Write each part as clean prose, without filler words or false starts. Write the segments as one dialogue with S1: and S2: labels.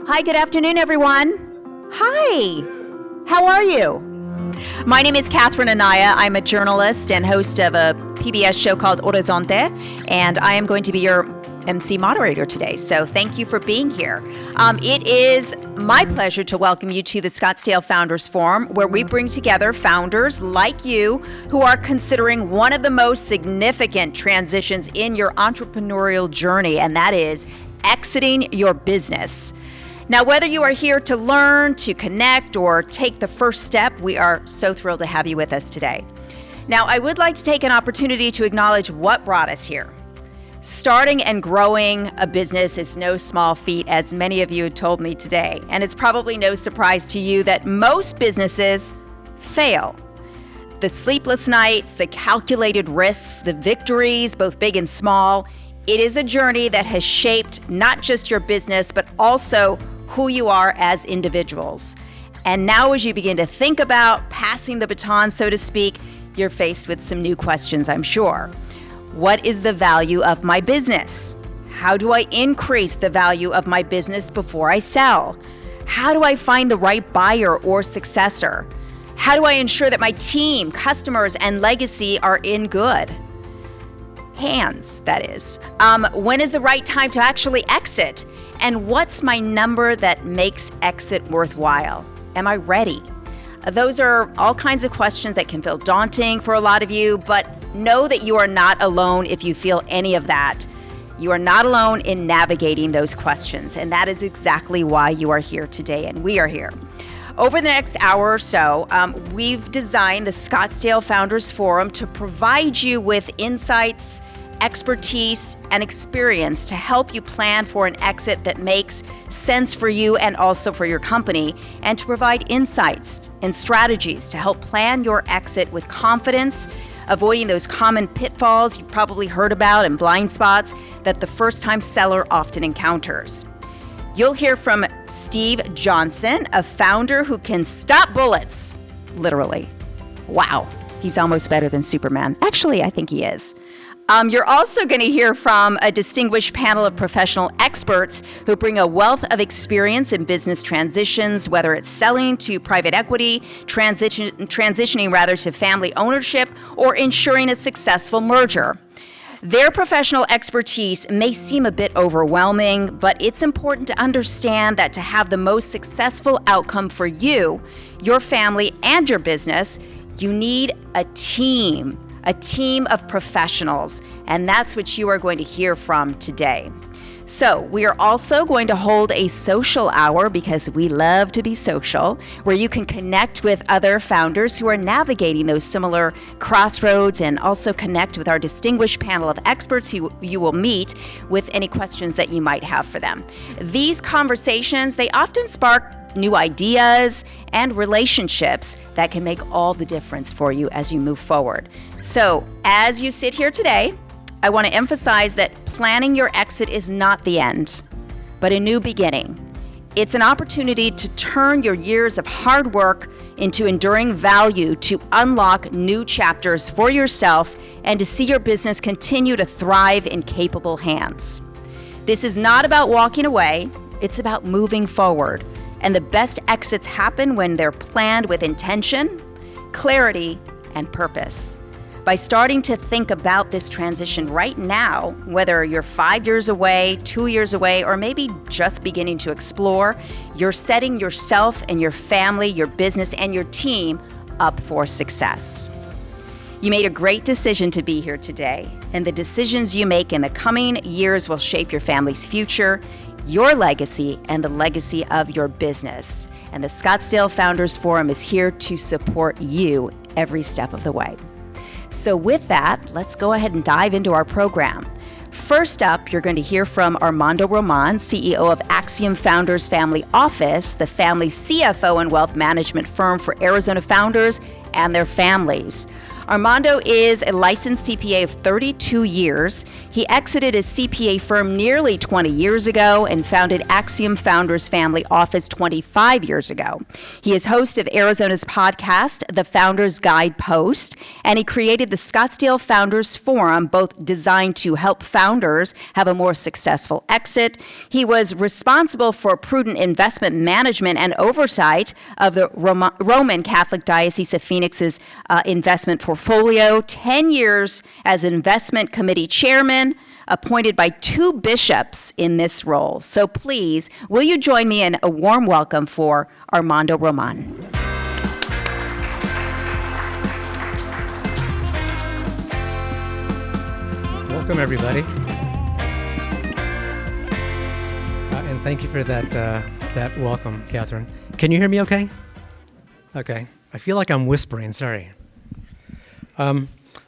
S1: Hi, good afternoon, everyone. Hi, how are you? My name is Catherine Anaya. I'm a journalist and host of a PBS show called Horizonte, and I am going to be your MC moderator today. So thank you for being here. It is my pleasure to welcome you to the Scottsdale Founders Forum, where we bring together founders like you who are considering one of the most significant transitions in your entrepreneurial journey, and that is exiting your business. Now, whether you are here to learn, to connect, or take the first step, we are so thrilled to have you with us today. Now, I would like to take an opportunity to acknowledge what brought us here. Starting and growing a business is no small feat, as many of you told me today, and it's probably no surprise to you that most businesses fail. The sleepless nights, the calculated risks, the victories, both big and small, it is a journey that has shaped not just your business, but also who you are as individuals. And now as you begin to think about passing the baton, so to speak, you're faced with some new questions, I'm sure. What is the value of my business? How do I increase the value of my business before I sell? How do I find the right buyer or successor? How do I ensure that my team, customers, and legacy are in good hands, that is? When is the right time to actually exit? And what's my number that makes exit worthwhile? Am I ready? Those are all kinds of questions that can feel daunting for a lot of you, but know that you are not alone if you feel any of that. You are not alone in navigating those questions, and that is exactly why you are here today, and we are here. Over the next hour or so, we've designed the Scottsdale Founders Forum to provide you with insights, expertise, and experience to help you plan for an exit that makes sense for you and also for your company, and to provide insights and strategies to help plan your exit with confidence, avoiding those common pitfalls you've probably heard about and blind spots that the first-time seller often encounters. You'll hear from Steve Johnson, a founder who can stop bullets, literally. Wow, he's almost better than Superman. Actually, I think he is. You're also going to hear from a distinguished panel of professional experts who bring a wealth of experience in business transitions, whether it's selling to private equity, transitioning to family ownership, or ensuring a successful merger. Their professional expertise may seem a bit overwhelming, but it's important to understand that to have the most successful outcome for you, your family, and your business, you need a team of professionals, and that's what you are going to hear from today. So we are also going to hold a social hour, because we love to be social, where you can connect with other founders who are navigating those similar crossroads, and also connect with our distinguished panel of experts who you will meet with any questions that you might have for them. These conversations, they often spark new ideas and relationships that can make all the difference for you as you move forward. So as you sit here today, I want to emphasize that planning your exit is not the end, but a new beginning. It's an opportunity to turn your years of hard work into enduring value, to unlock new chapters for yourself, and to see your business continue to thrive in capable hands. This is not about walking away, it's about moving forward. And the best exits happen when they're planned with intention, clarity, and purpose. By starting to think about this transition right now, whether you're 5 years away, 2 years away, or maybe just beginning to explore, you're setting yourself and your family, your business, and your team up for success. You made a great decision to be here today, and the decisions you make in the coming years will shape your family's future, your legacy, and the legacy of your business. And the Scottsdale Founders Forum is here to support you every step of the way. So with that, let's go ahead and dive into our program. First up, you're going to hear from Armando Roman, CEO of AXIOM Founders Family Office, the family CFO and wealth management firm for Arizona founders and their families. Armando is a licensed CPA of 32 years. He exited his CPA firm nearly 20 years ago and founded AXIOM Founders Family Office 25 years ago. He is host of Arizona's podcast, The Founders Guide Post, and he created the Scottsdale Founders Forum, both designed to help founders have a more successful exit. He was responsible for prudent investment management and oversight of the Roman Catholic Diocese of Phoenix's investment portfolio, 10 years as investment committee chairman, appointed by 2 bishops in this role. So please, will you join me in a warm welcome for Armando Roman?
S2: Welcome, everybody. And thank you for that welcome, Catherine. Can you hear me okay? Okay. I feel like I'm whispering, sorry.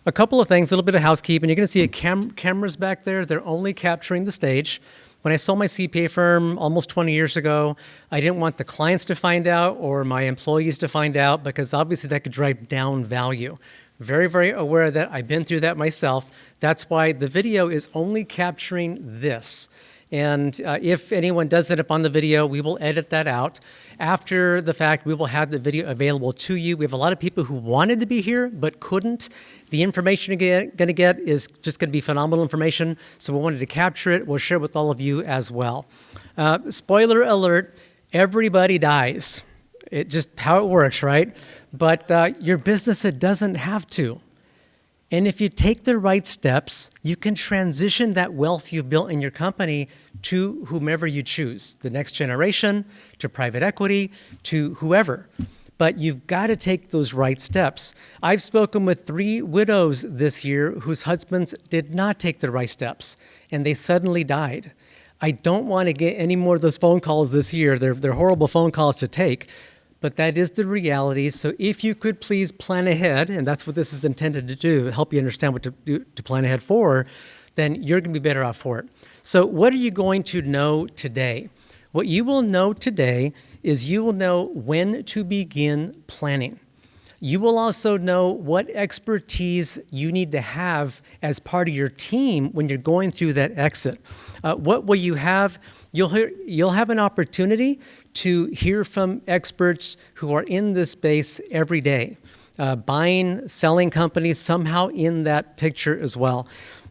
S2: A couple of things, a little bit of housekeeping. You're going to see cameras back there. They're only capturing the stage. When I sold my CPA firm almost 20 years ago, I didn't want the clients to find out or my employees to find out because obviously that could drive down value. Very, very aware of that. I've been through that myself. That's why the video is only capturing this. And if anyone does end up on the video, we will edit that out. After the fact, we will have the video available to you. We have a lot of people who wanted to be here but couldn't. The information you're going to get is just going to be phenomenal information, so we wanted to capture it. We'll share it with all of you as well. Spoiler alert, everybody dies. It's just how it works, right? But your business, it doesn't have to. And if you take the right steps, you can transition that wealth you've built in your company to whomever you choose, the next generation, to private equity, to whoever. But you've got to take those right steps. I've spoken with 3 widows this year whose husbands did not take the right steps, and they suddenly died. I don't want to get any more of those phone calls this year. They're horrible phone calls to take. But that is the reality. So if you could please plan ahead, and that's what this is intended to do, help you understand what to plan ahead for, then you're going to be better off for it. So what are you going to know today? What you will know today is you will know when to begin planning. You will also know what expertise you need to have as part of your team when you're going through that exit. What will you have? You'll have an opportunity to hear from experts who are in this space every day, buying, selling companies, somehow in that picture as well.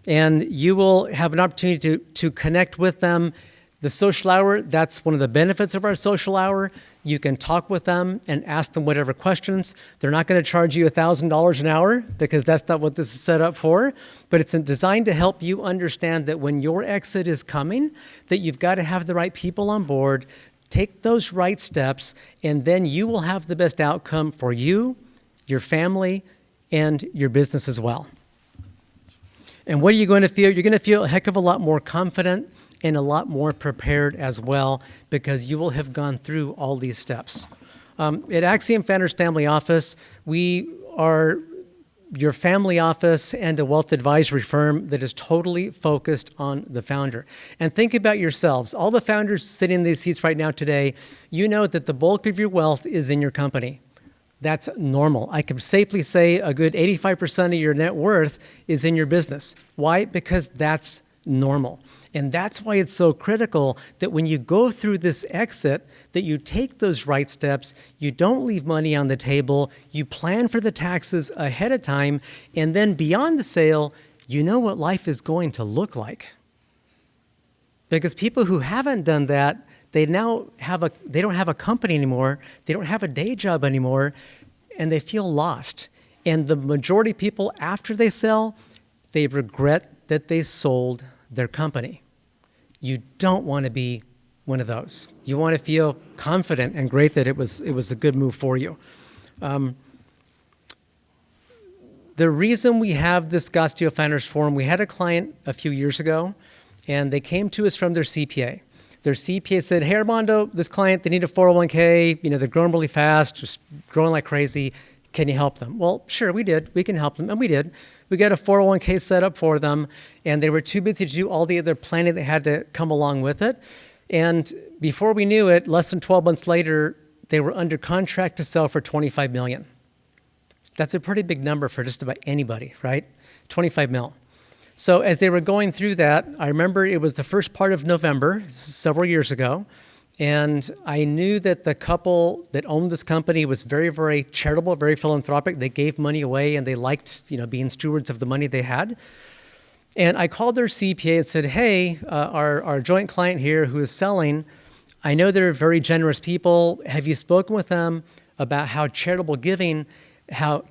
S2: And you will have an opportunity to connect with them. The social hour, that's one of the benefits of our social hour. You can talk with them and ask them whatever questions. They're not going to charge you $1,000 an hour because that's not what this is set up for. But it's designed to help you understand that when your exit is coming, that you've got to have the right people on board, take those right steps, and then you will have the best outcome for you, your family, and your business as well. And what are you going to feel? You're going to feel a heck of a lot more confident and a lot more prepared as well because you will have gone through all these steps. At AXIOM Founders Family Office, we are your family office and a wealth advisory firm that is totally focused on the founder. And think about yourselves. All the founders sitting in these seats right now today, you know that the bulk of your wealth is in your company. That's normal. I can safely say a good 85% of your net worth is in your business. Why? Because that's normal. And that's why it's so critical that when you go through this exit, that you take those right steps, you don't leave money on the table, you plan for the taxes ahead of time, and then beyond the sale, you know what life is going to look like. Because people who haven't done that, they don't have a company anymore, they don't have a day job anymore, and they feel lost. And the majority of people, after they sell, they regret that they sold their company. You don't want to be one of those. You want to feel confident and great that it was a good move for you. The reason we have this Scottsdale Founders Forum, we had a client a few years ago, and they came to us from their CPA. Their CPA said, hey, Armando, this client, they need a 401k. They're growing really fast, just growing like crazy. Can you help them? Well, sure, we did. We can help them, and we did. We got a 401k set up for them, and they were too busy to do all the other planning that had to come along with it. And before we knew it, less than 12 months later, they were under contract to sell for $25 million. That's a pretty big number for just about anybody, right? 25 mil. So as they were going through that, I remember it was the first part of November, several years ago, and I knew that the couple that owned this company was very, very charitable, very philanthropic. They gave money away, and they liked, being stewards of the money they had. And I called their CPA and said, hey, our joint client here who is selling, I know they're very generous people. Have you spoken with them about how charitable giving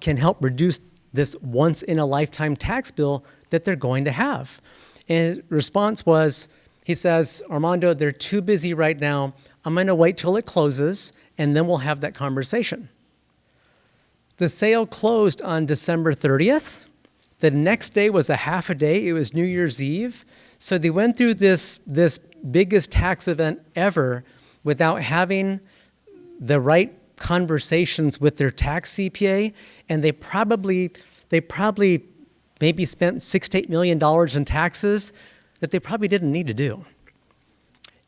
S2: can help reduce this once-in-a-lifetime tax bill that they're going to have? And his response was, he says, Armando, they're too busy right now. I'm going to wait till it closes, and then we'll have that conversation. The sale closed on December 30th. The next day was a half a day. It was New Year's Eve. So they went through this biggest tax event ever without having the right conversations with their tax CPA, and they probably maybe spent $6 to $8 million in taxes that they probably didn't need to do.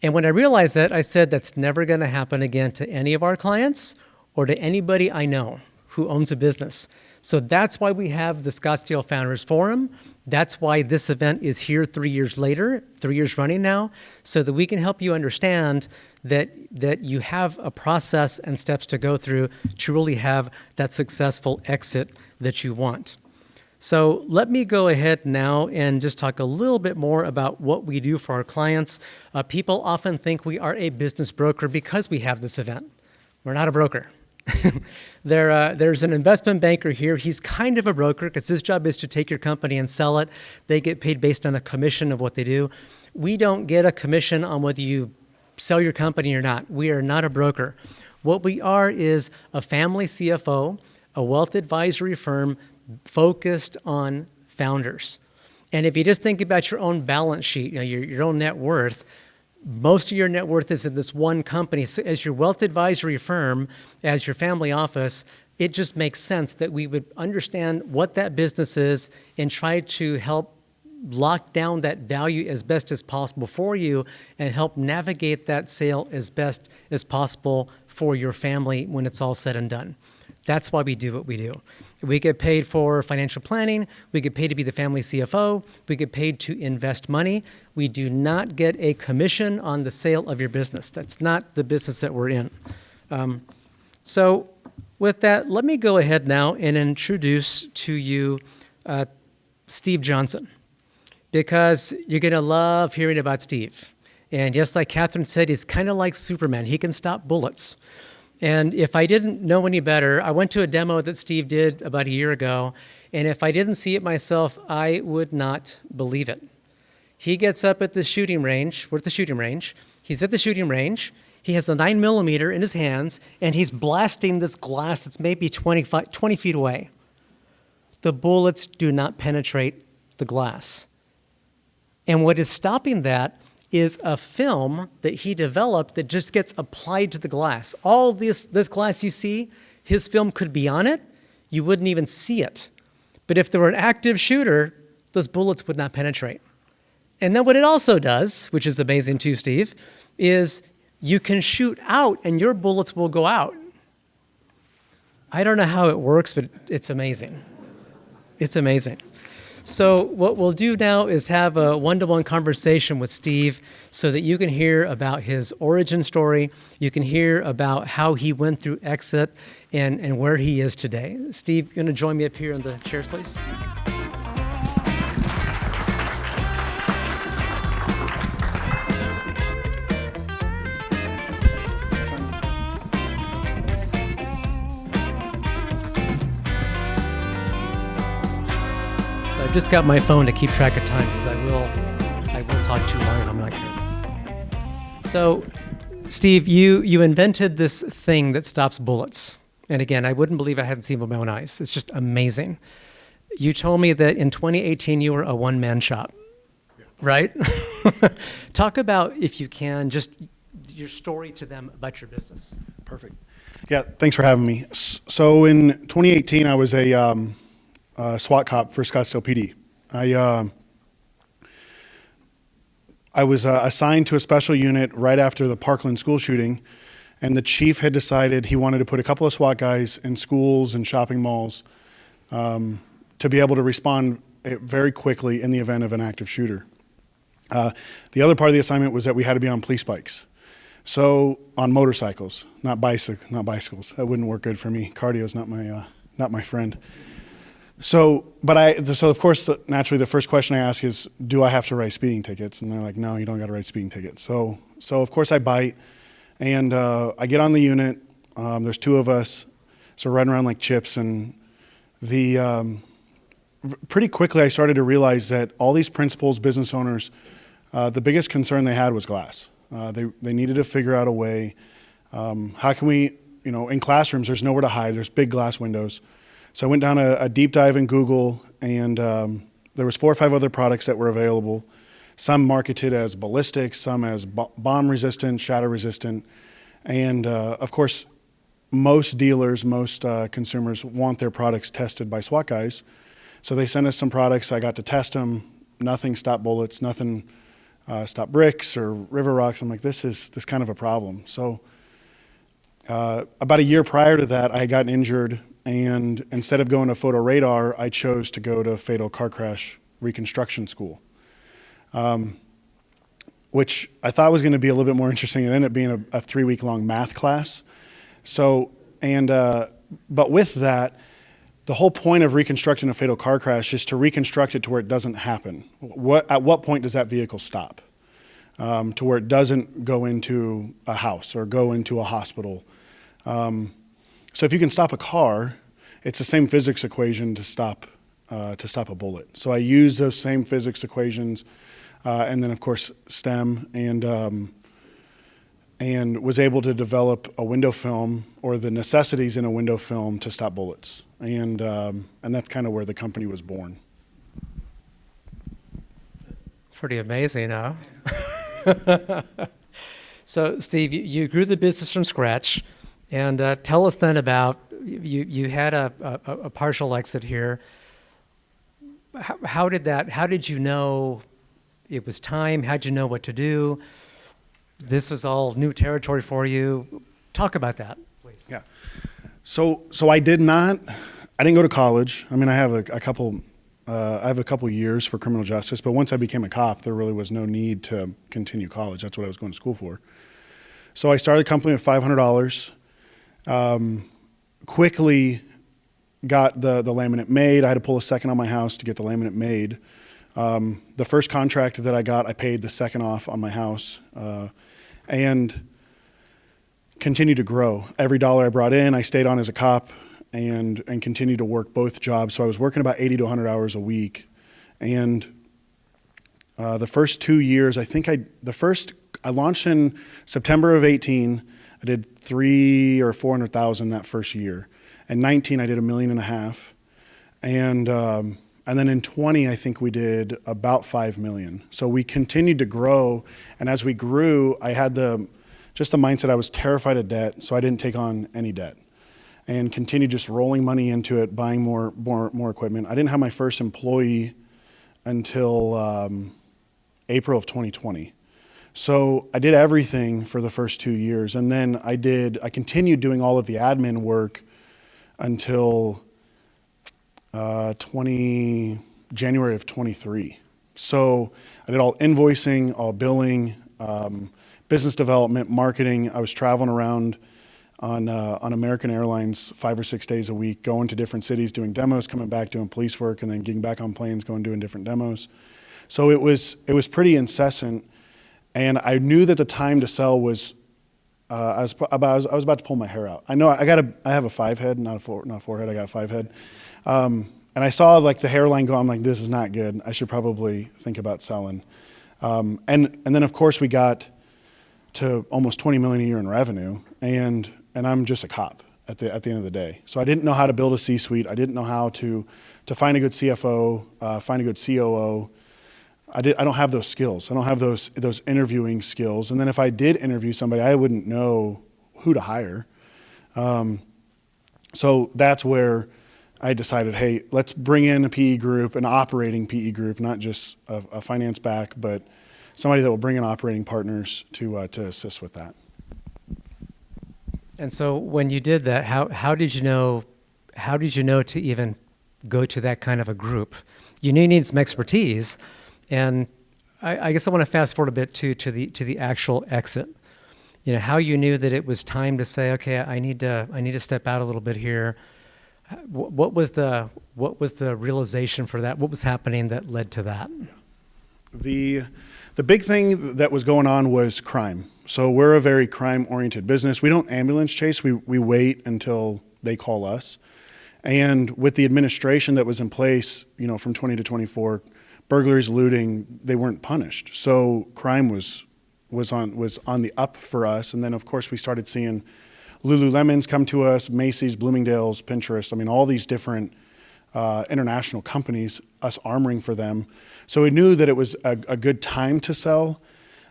S2: And when I realized that, I said, that's never going to happen again to any of our clients or to anybody I know who owns a business. So that's why we have the Scottsdale Founders Forum. That's why this event is here 3 years later, 3 years running now, so that we can help you understand that you have a process and steps to go through to really have that successful exit that you want. So let me go ahead now and just talk a little bit more about what we do for our clients. People often think we are a business broker because we have this event. We're not a broker. There's an investment banker here. He's kind of a broker because his job is to take your company and sell it. They get paid based on a commission of what they do. We don't get a commission on whether you sell your company or not. We are not a broker. What we are is a family CFO, a wealth advisory firm focused on founders. And if you just think about your own balance sheet, your own net worth, most of your net worth is in this one company. So as your wealth advisory firm, as your family office, it just makes sense that we would understand what that business is and try to help lock down that value as best as possible for you and help navigate that sale as best as possible for your family when it's all said and done. That's why we do what we do. We get paid for financial planning. We get paid to be the family CFO. We get paid to invest money. We do not get a commission on the sale of your business. That's not the business that we're in. So with that, let me go ahead now and introduce to you Steve Johnson, because you're going to love hearing about Steve. And just like Catherine said, he's kind of like Superman. He can stop bullets. And if I didn't know any better, I went to a demo that Steve did about a year ago, and if I didn't see it myself, I would not believe it. He gets up at the shooting range. We're at the shooting range. He's at the shooting range. He has a 9mm in his hands, and he's blasting this glass that's maybe 20 feet away. The bullets do not penetrate the glass. And what is stopping that is a film that he developed that just gets applied to the glass. All this glass you see, his film could be on it. You wouldn't even see it. But if there were an active shooter, those bullets would not penetrate. And then what it also does, which is amazing too, Steve, is you can shoot out and your bullets will go out. I don't know how it works, but it's amazing. It's amazing. So what we'll do now is have a one-to-one conversation with Steve so that you can hear about his origin story. You can hear about how he went through exit and where he is today. Steve, you want to join me up here in the chairs, please? I've just got my phone to keep track of time because I will talk too long and I'm not here. So, Steve, you invented this thing that stops bullets. And again, I wouldn't believe I hadn't seen it with my own eyes. It's just amazing. You told me that in 2018 you were a one-man shop, right? Talk about, if you can, just your story to them about your business.
S3: Perfect. Yeah, thanks for having me. So in 2018, I was a SWAT cop for Scottsdale PD. I was assigned to a special unit right after the Parkland school shooting, and the chief had decided he wanted to put a couple of SWAT guys in schools and shopping malls to be able to respond very quickly in the event of an active shooter. The other part of the assignment was that we had to be on police bikes. So on motorcycles, not bicycles. That wouldn't work good for me. Cardio's not my friend. So of course, naturally, the first question I ask is, do I have to write speeding tickets? And they're like, no, you don't got to write speeding tickets. So of course I bite, and I get on the unit. There's two of us, so we're riding around like chips, and pretty quickly I started to realize that all these principals, business owners, the biggest concern they had was glass. They needed to figure out a way. How can we, in classrooms, there's nowhere to hide. There's big glass windows. So I went down a deep dive in Google, and there was 4 or 5 other products that were available. Some marketed as ballistic, some as bomb resistant, shatter resistant. And of course, most dealers, most consumers want their products tested by SWAT guys. So they sent us some products. I got to test them. Nothing stopped bullets, nothing stopped bricks or river rocks. I'm like, this is kind of a problem. So about a year prior to that, I had gotten injured, and instead of going to photo radar, I chose to go to fatal car crash reconstruction school, which I thought was going to be a little bit more interesting. It ended up being a 3-week-long math class. So, but with that, the whole point of reconstructing a fatal car crash is to reconstruct it to where it doesn't happen. At what point does that vehicle stop? To where it doesn't go into a house or go into a hospital. So if you can stop a car, it's the same physics equation to stop a bullet. So I use those same physics equations, and then of course STEM, and was able to develop a window film, or the necessities in a window film, to stop bullets. And that's kind of where the company was born.
S2: Pretty amazing, huh? So, Steve, you grew the business from scratch, and tell us then about, you had a partial exit here. How did you know it was time? How did you know what to do? This was all new territory for you. Talk about that, please.
S3: Yeah. So I didn't go to college. I mean, I have a couple years for criminal justice, but once I became a cop, there really was no need to continue college. That's what I was going to school for. So I started a company with $500, quickly got the laminate made. I had to pull a second on my house to get the laminate made. The first contract that I got, I paid the second off on my house, and continued to grow. Every dollar I brought in, I stayed on as a cop and continued to work both jobs. So I was working about 80 to 100 hours a week. And the first 2 years, I launched in September of 18. I did 300,000 or 400,000 that first year. In 19, I did $1.5 million. And then in 20, I think we did about $5 million. So we continued to grow. And as we grew, I had just the mindset, I was terrified of debt, so I didn't take on any debt, and continued just rolling money into it, buying more equipment. I didn't have my first employee until April of 2020. So I did everything for the first 2 years. And then I continued doing all of the admin work until January of 23. So I did all invoicing, all billing, business development, marketing. I was traveling around on American Airlines 5 or 6 days a week, going to different cities, doing demos, coming back, doing police work, and then getting back on planes, doing different demos. So it was pretty incessant, and I knew that the time to sell was. I was about to pull my hair out. I know I have a 5 head, not a forehead. I got a 5 head. And I saw like the hairline go, I'm like, this is not good. I should probably think about selling. And then of course we got to almost 20 million a year in revenue, and I'm just a cop at the end of the day. So I didn't know how to build a C-suite. I didn't know how to find a good CFO, find a good COO. I don't have those skills. I don't have those interviewing skills. And then if I did interview somebody, I wouldn't know who to hire. So that's where I decided, hey, let's bring in a PE group, an operating PE group, not just a finance back, but somebody that will bring in operating partners to assist with that.
S2: And so when you did that, how did you know to even go to that kind of a group? You knew you needed some expertise, and I guess I want to fast forward a bit to the actual exit. How you knew that it was time to say, okay, I need to step out a little bit here. What was the realization for that? What was happening that led to that?
S3: The big thing that was going on was crime. So we're a very crime-oriented business. We don't ambulance chase. We wait until they call us. And with the administration that was in place, from 20 to 24, burglaries, looting, they weren't punished. So crime was on the up for us. And then, of course, we started seeing Lululemons come to us, Macy's, Bloomingdale's, Pinterest. All these different international companies, us armoring for them. So we knew that it was a good time to sell.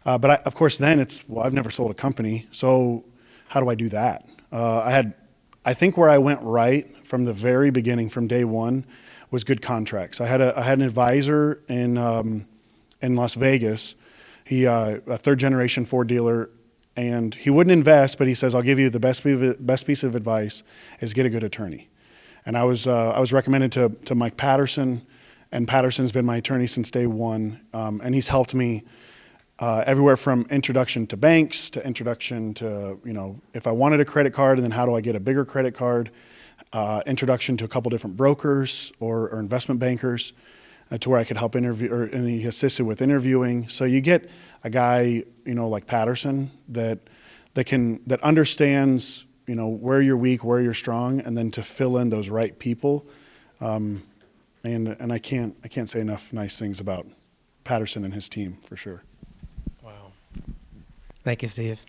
S3: But of course, then I've never sold a company. So how do I do that? I think where I went right from the very beginning, from day one, was good contracts. I had an advisor in Las Vegas. He a third generation Ford dealer, and he wouldn't invest, but he says, I'll give you the best piece of advice is get a good attorney. And I was recommended to Mike Patterson, and Patterson's been my attorney since day one, and he's helped me everywhere from introduction to banks to introduction to, if I wanted a credit card, and then how do I get a bigger credit card, introduction to a couple different brokers or investment bankers to where I could help interview, and he assisted with interviewing. So you get a guy, like Patterson that understands, where you're weak, where you're strong, and then to fill in those right people. And I can't say enough nice things about Patterson and his team for sure.
S2: Wow. Thank you, Steve.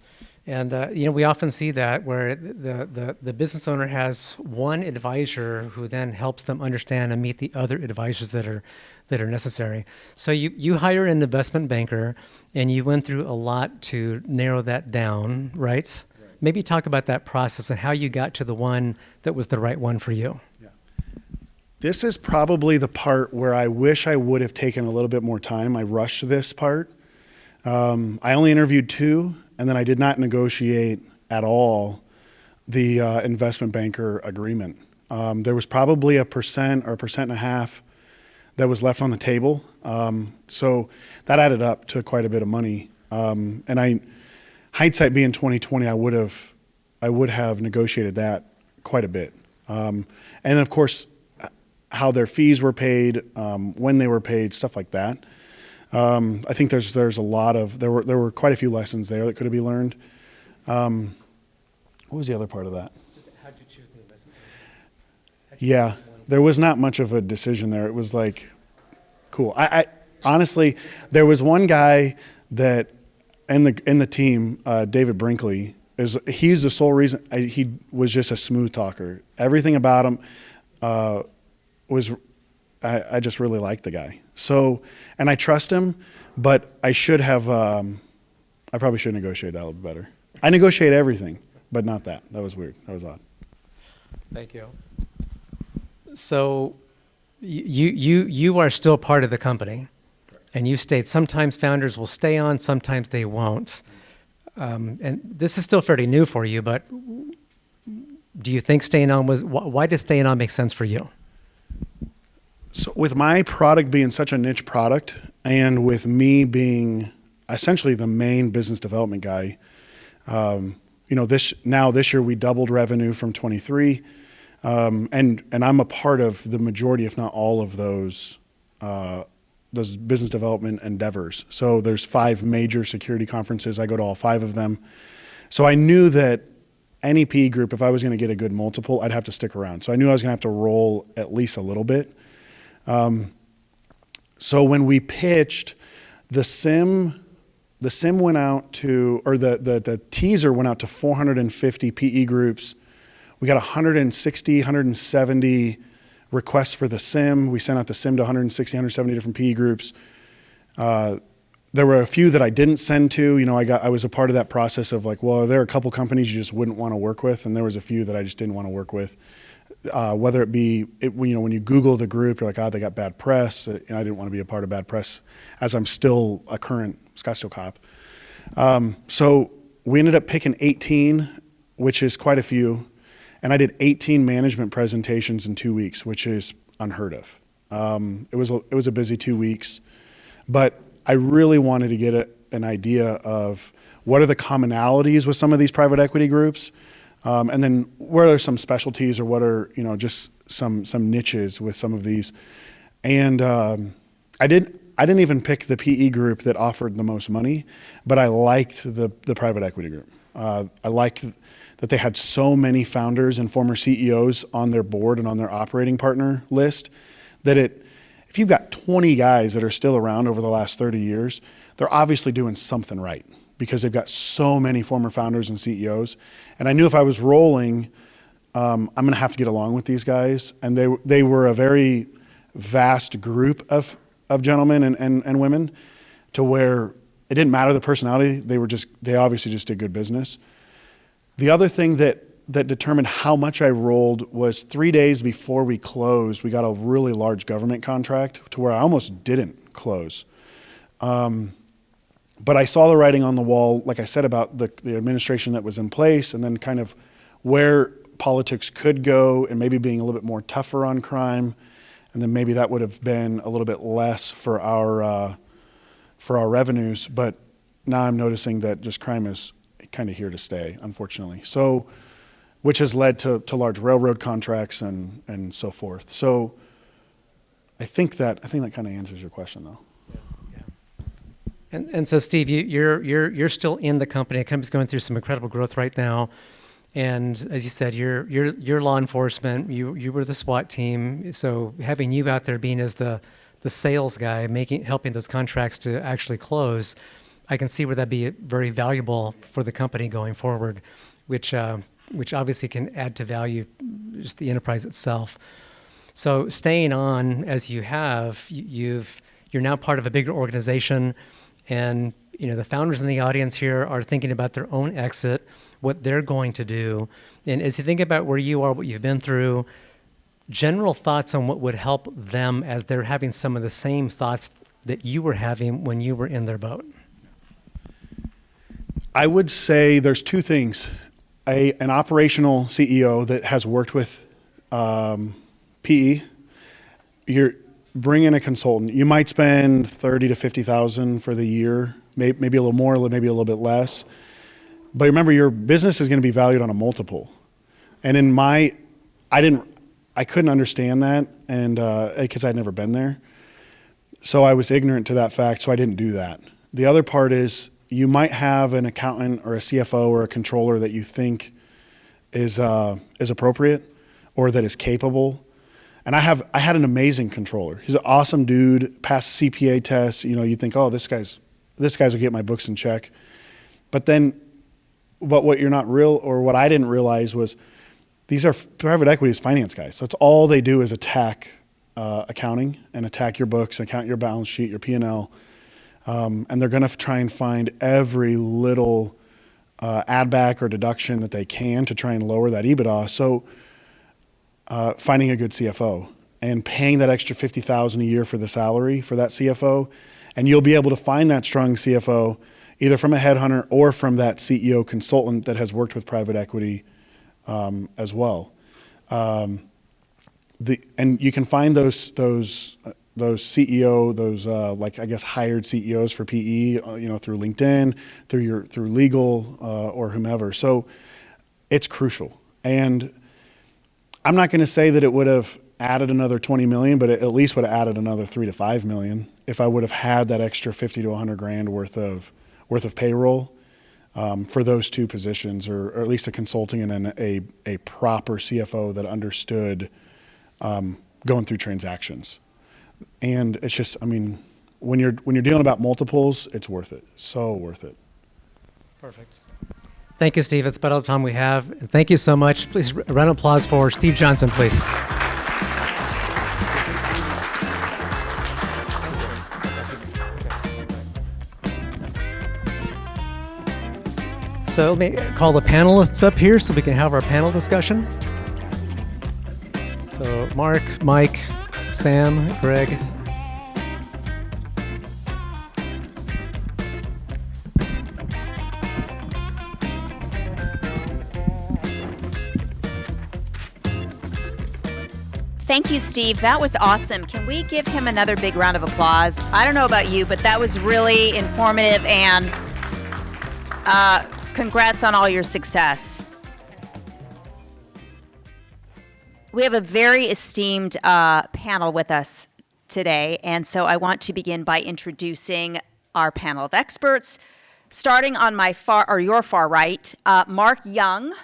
S2: And we often see that where the business owner has one advisor who then helps them understand and meet the other advisors that are necessary. So you hire an investment banker, and you went through a lot to narrow that down, right? Maybe talk about that process and how you got to the one that was the right one for you.
S3: Yeah. This is probably the part where I wish I would have taken a little bit more time. I rushed this part. I only interviewed 2, and then I did not negotiate at all the investment banker agreement. There was probably 1% or 1.5% that was left on the table. So that added up to quite a bit of money. Hindsight being 2020, I would have negotiated that quite a bit. And of course, how their fees were paid, when they were paid, stuff like that. I think there were quite a few lessons there that could have been learned. What was the other part of that?
S2: How did you choose the investment?
S3: Yeah, there was not much of a decision there. It was like, cool. I honestly, there was one guy that in the team, David Brinkley, he's the sole reason. He was just a smooth talker. Everything about him was. I just really liked the guy. So, and I trust him, but I should have. I probably should negotiate that a little bit better. I negotiate everything, but not that. That was weird. That was odd.
S2: Thank you. So, you are still part of the company, and you state sometimes founders will stay on, sometimes they won't. And this is still fairly new for you, but do you think staying on why does staying on make sense for you?
S3: So with my product being such a niche product, and with me being essentially the main business development guy, this year we doubled revenue from 23, and I'm a part of the majority, if not all of those business development endeavors. So there's 5 major security conferences. I go to all 5 of them. So I knew that any PE group, if I was going to get a good multiple, I'd have to stick around. So I knew I was going to have to roll at least a little bit. So when we pitched, the SIM went out to, or the teaser went out to 450 PE groups. We got 160, 170 requests for the SIM. We sent out the SIM to 160, 170 different PE groups. There were a few that I didn't send to. I was a part of that process of like, well, there are a couple companies you just wouldn't want to work with, and there was a few that I just didn't want to work with. Whether it be, when you Google the group, you're like, they got bad press. I didn't want to be a part of bad press, as I'm still a current Scottsdale cop. So we ended up picking 18, which is quite a few. And I did 18 management presentations in 2 weeks, which is unheard of. It was a busy 2 weeks, but I really wanted to get an idea of what are the commonalities with some of these private equity groups, and then what are some specialties or what are, just some niches with some of these. And I didn't even pick the PE group that offered the most money, but I liked the private equity group. I liked that they had so many founders and former CEOs on their board and on their operating partner list that if you've got 20 guys that are still around over the last 30 years, they're obviously doing something right because they've got so many former founders and CEOs. And I knew if I was rolling, I'm going to have to get along with these guys. And they were a very vast group of gentlemen and women, to where it didn't matter the personality. They obviously just did good business. The other thing that determined how much I rolled was 3 days before we closed, we got a really large government contract to where I almost didn't close. But I saw the writing on the wall, like I said, about the administration that was in place, and then kind of where politics could go and maybe being a little bit more tougher on crime. And then maybe that would have been a little bit less for our revenues. But now I'm noticing that just crime is kind of here to stay, unfortunately. So, which has led to large railroad contracts and so forth. So I think that kind of answers your question, though.
S2: Yeah. And so, Steve, you're still in the company. The company's going through some incredible growth right now. And as you said, you're law enforcement. You were the SWAT team. So having you out there being as the sales guy, helping those contracts to actually close, I can see where that'd be very valuable for the company going forward, which obviously can add to value just the enterprise itself. So staying on as you have, you're now part of a bigger organization, and the founders in the audience here are thinking about their own exit, what they're going to do. And as you think about where you are, what you've been through, general thoughts on what would help them as they're having some of the same thoughts that you were having when you were in their boat.
S3: I would say there's two things. An operational CEO that has worked with PE, you're bringing a consultant. You might spend $30,000 to $50,000 for the year, maybe a little more, maybe a little bit less. But remember, your business is going to be valued on a multiple. And I couldn't understand that, and because I'd never been there. So I was ignorant to that fact, so I didn't do that. The other part is you might have an accountant or a CFO or a controller that you think is appropriate or that is capable. And I had an amazing controller. He's an awesome dude, passed the CPA test. You think, oh, this guy's will get my books in check. But what you're not real, or what I didn't realize was, these are private equity's finance guys. That's all they do is attack accounting and attack your books, account your balance sheet, your P&L. And they're going to try and find every little add back or deduction that they can to try and lower that EBITDA. So finding a good CFO and paying that extra $50,000 a year for the salary for that CFO, and you'll be able to find that strong CFO either from a headhunter or from that CEO consultant that has worked with private equity as well. And you can find those CEO, hired CEOs for PE, through LinkedIn, through legal or whomever. So it's crucial. And I'm not going to say that it would have added another 20 million, but it at least would have added another 3 to 5 million if I would have had that extra 50 to 100 grand worth of payroll for those two positions, or at least a consulting and then a proper CFO that understood going through transactions. And it's just, when you're dealing about multiples, it's worth it. So worth it.
S2: Perfect. Thank you, Steve. That's about all the time we have. And thank you so much. Please, a round of applause for Steve Johnson, please. So let me call the panelists up here so we can have our panel discussion. So Mark, Mike, Sam, Greg.
S1: Thank you, Steve. That was awesome. Can we give him another big round of applause? I don't know about you, but that was really informative, and congrats on all your success. We have a very esteemed panel with us today, and so I want to begin by introducing our panel of experts. Starting on your far right, Mark Young.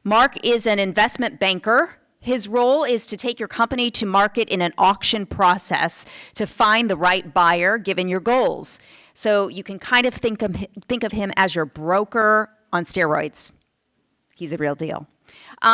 S1: Mark is an investment banker. His role is to take your company to market in an auction process to find the right buyer given your goals. So you can kind of think of him as your broker on steroids. He's a real deal.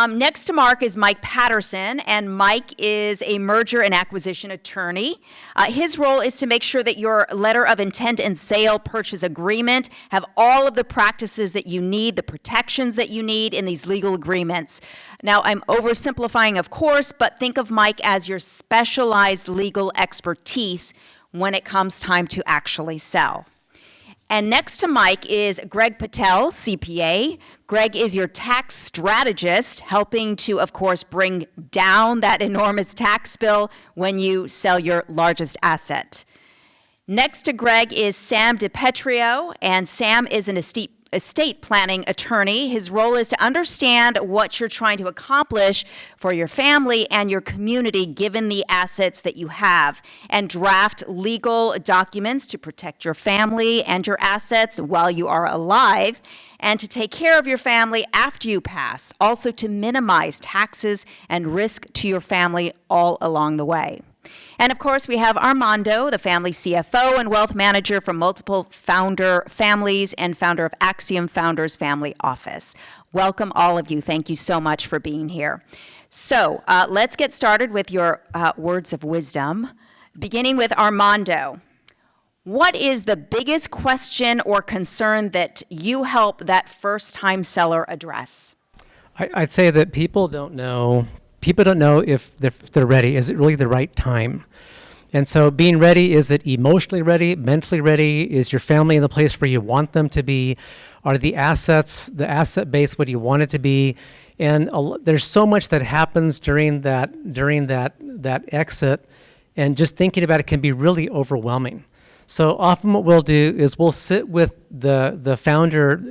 S1: Next to Mark is Mike Patterson, and Mike is a merger and acquisition attorney. His role is to make sure that your letter of intent and sale purchase agreement have all of the practices that you need, the protections that you need in these legal agreements. Now, I'm oversimplifying, of course, but think of Mike as your specialized legal expertise when it comes time to actually sell. And next to Mike is Greg Patel, CPA. Greg is your tax strategist, helping to, of course, bring down that enormous tax bill when you sell your largest asset. Next to Greg is Sam DiPetrio, and Sam is an estate planning attorney. His role is to understand what you're trying to accomplish for your family and your community given the assets that you have, and draft legal documents to protect your family and your assets while you are alive, and to take care of your family after you pass, also to minimize taxes and risk to your family all along the way. And of course, we have Armando, the family CFO and wealth manager from multiple founder families and founder of AXIOM Founders Family Office. Welcome, all of you. Thank you so much for being here. So let's get started with your words of wisdom, beginning with Armando. What is the biggest question or concern that you help that first-time seller address?
S2: I'd say that people don't know if they're ready. Is it really the right time? And so being ready, is it emotionally ready, mentally ready? Is your family in the place where you want them to be? Are the asset base what you want it to be? And there's so much that happens during that exit, and just thinking about it can be really overwhelming. So often what we'll do is we'll sit with the founder,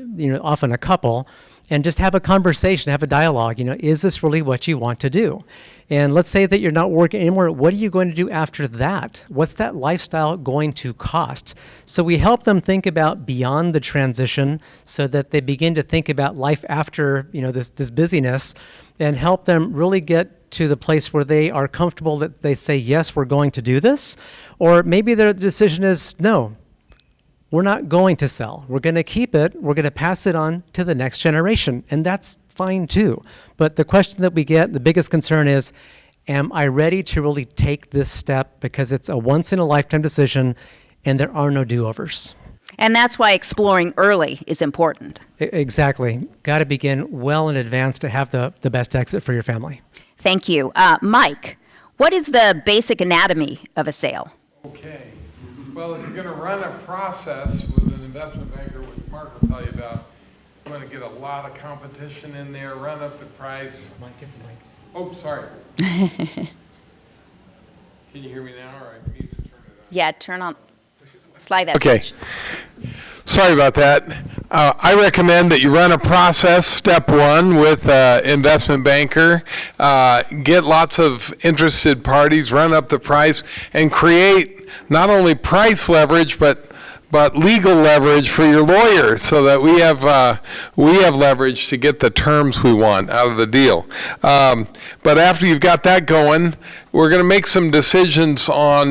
S2: often a couple, and just have a conversation, have a dialogue. Is this really what you want to do? And let's say that you're not working anymore. What are you going to do after that? What's that lifestyle going to cost? So we help them think about beyond the transition so that they begin to think about life after, this busyness, and help them really get to the place where they are comfortable that they say, yes, we're going to do this. Or maybe their decision is, no, we're not going to sell. We're going to keep it. We're going to pass it on to the next generation. And that's fine too. But the question that we get, the biggest concern is, am I ready to really take this step? Because it's a once in a lifetime decision and there are no do-overs.
S1: And that's why exploring early is important.
S2: Exactly. Got to begin well in advance to have the best exit for your family.
S1: Thank you. Mike, what is the basic anatomy of a sale?
S4: Okay. Well, if you're going to run a process with an investment banker, which Mark will tell you about, you're going to get a lot of competition in there, run up the price. Oh, sorry. Can you hear me now, or I need to turn it on?
S1: Yeah, turn on, slide that
S4: Okay.
S1: switch.
S4: Sorry about that. I recommend that you run a process, step one, with an investment banker, get lots of interested parties, run up the price, and create not only price leverage, but legal leverage for your lawyer, so that we have leverage to get the terms we want out of the deal. But after you've got that going, we're going to make some decisions on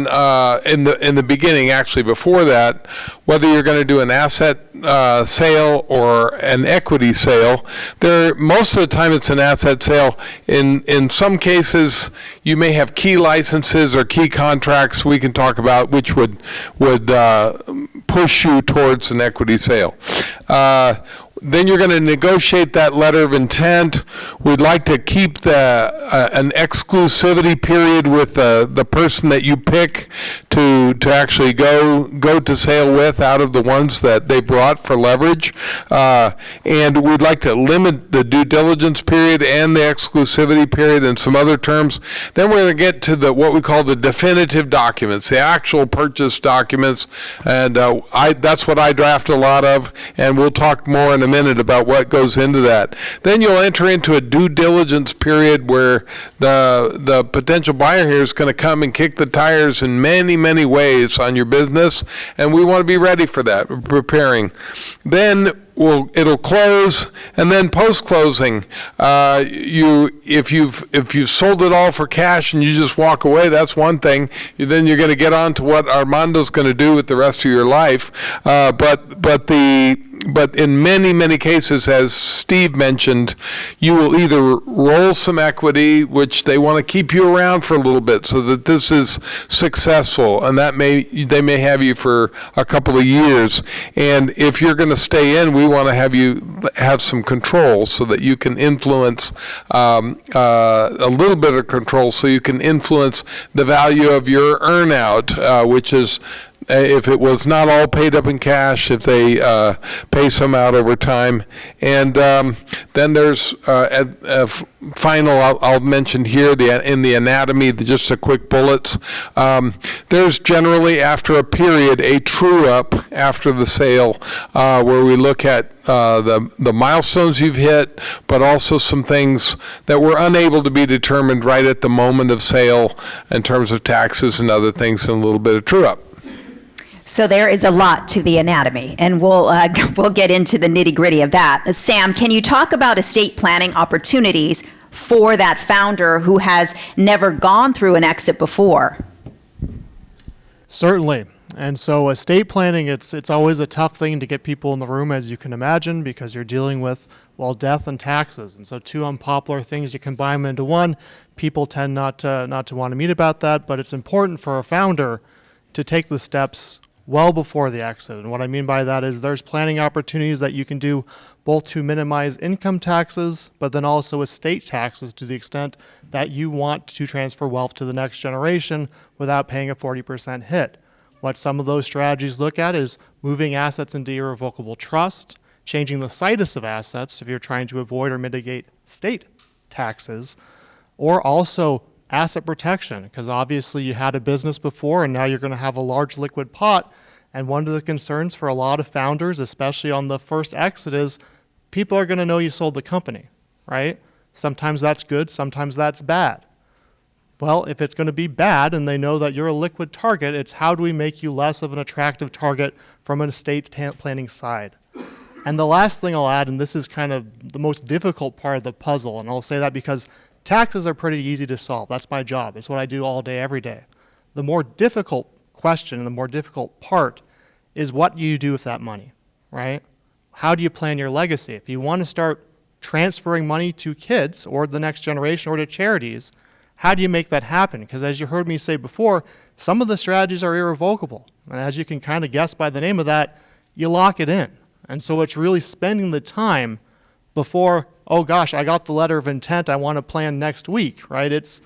S4: in the beginning, actually before that, whether you're going to do an asset sale or an equity sale. Most of the time it's an asset sale. In some cases, you may have key licenses or key contracts we can talk about, which would push you towards an equity sale. Then you're going to negotiate that letter of intent. We'd like to keep an exclusivity period with the person that you pick to actually go to sale with out of the ones that they brought for leverage. And we'd like to limit the due diligence period and the exclusivity period and some other terms. Then we're going to get to what we call the definitive documents, the actual purchase documents, and that's what I draft a lot of, and we'll talk more in a minute about what goes into that. Then you'll enter into a due diligence period where the potential buyer here is going to come and kick the tires in many, many ways on your business, and we want to be ready for that. We're preparing. Then it'll close, and then post-closing, if you've sold it all for cash and you just walk away, that's one thing. Then you're going to get on to what Armando's going to do with the rest of your life. But in many, many cases, as Steve mentioned, you will either roll some equity, which they want to keep you around for a little bit so that this is successful, and they may have you for a couple of years. And if you're going to stay in, we want to have you have some control so that you can influence a little bit of control, so you can influence the value of your earnout, which is if it was not all paid up in cash, if they pay some out over time. And then there's a final, I'll mention here, in the anatomy, just the quick bullets. There's generally, after a period, a true-up after the sale where we look at the milestones you've hit, but also some things that were unable to be determined right at the moment of sale in terms of taxes and other things, and a little bit of true-up.
S1: So there is a lot to the anatomy, and we'll get into the nitty-gritty of that. Sam, can you talk about estate planning opportunities for that founder who has never gone through an exit before?
S5: Certainly. And so estate planning, it's always a tough thing to get people in the room, as you can imagine, because you're dealing with, well, death and taxes. And so two unpopular things, you combine them into one. People tend not to want to meet about that, but it's important for a founder to take the steps well before the exit. And what I mean by that is there's planning opportunities that you can do both to minimize income taxes, but then also estate taxes to the extent that you want to transfer wealth to the next generation without paying a 40% hit. What some of those strategies look at is moving assets into irrevocable trust, changing the situs of assets if you're trying to avoid or mitigate state taxes, or also asset protection, because obviously you had a business before and now you're going to have a large liquid pot. And one of the concerns for a lot of founders, especially on the first exit, is people are going to know you sold the company, right? Sometimes that's good, sometimes that's bad. Well, if it's going to be bad and they know that you're a liquid target, it's how do we make you less of an attractive target from an estate planning side? And the last thing I'll add, and this is kind of the most difficult part of the puzzle, and I'll say that because taxes are pretty easy to solve. That's my job. It's what I do all day, every day. The more difficult question and the more difficult part is what do you do with that money, right? How do you plan your legacy? If you want to start transferring money to kids or the next generation or to charities, how do you make that happen? Because as you heard me say before, some of the strategies are irrevocable. And as you can kind of guess by the name of that, you lock it in. And so it's really spending the time before, oh gosh, I got the letter of intent, I want to plan next week, right? It's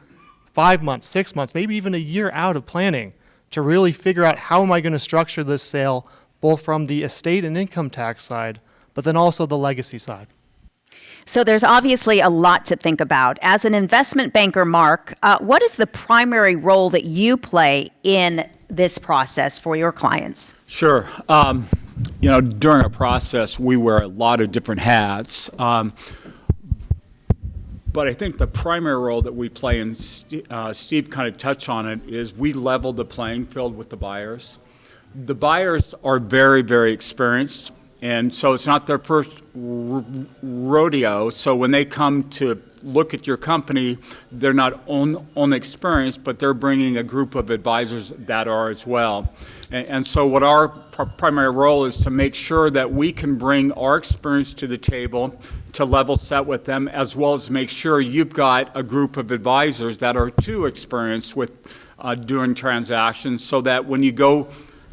S5: 5 months, 6 months, maybe even a year out of planning to really figure out how am I going to structure this sale, both from the estate and income tax side, but then also the legacy side.
S1: So there's obviously a lot to think about. As an investment banker, Mark, what is the primary role that you play in this process for your clients?
S6: Sure. During a process, we wear a lot of different hats. But I think the primary role that we play, and Steve kind of touched on it, is we level the playing field with the buyers. The buyers are very, very experienced, and so it's not their first rodeo. So when they come to look at your company, they're not only experienced, but they're bringing a group of advisors that are as well. And so what our primary role is to make sure that we can bring our experience to the table to level set with them, as well as make sure you've got a group of advisors that are too experienced with doing transactions, so that when you go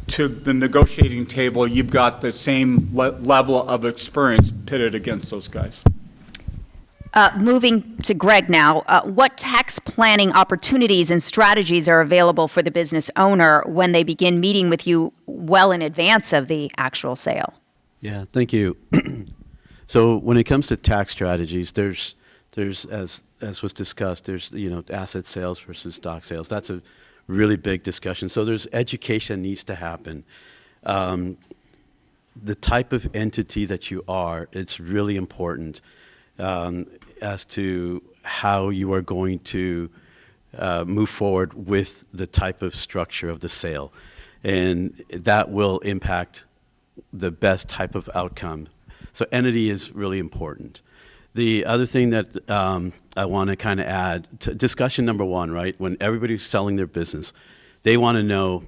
S6: to the negotiating table, you've got the same level of experience pitted against those guys.
S1: Moving to Greg now, what tax planning opportunities and strategies are available for the business owner when they begin meeting with you well in advance of the actual sale?
S7: Yeah, thank you. So when it comes to tax strategies, there's as was discussed, there's asset sales versus stock sales. That's a really big discussion. So there's education needs to happen. The type of entity that you are, it's really important as to how you are going to move forward with the type of structure of the sale. And that will impact the best type of outcome. So entity is really important. The other thing that I want to kind of add to discussion number one, right? When everybody's selling their business, they want to know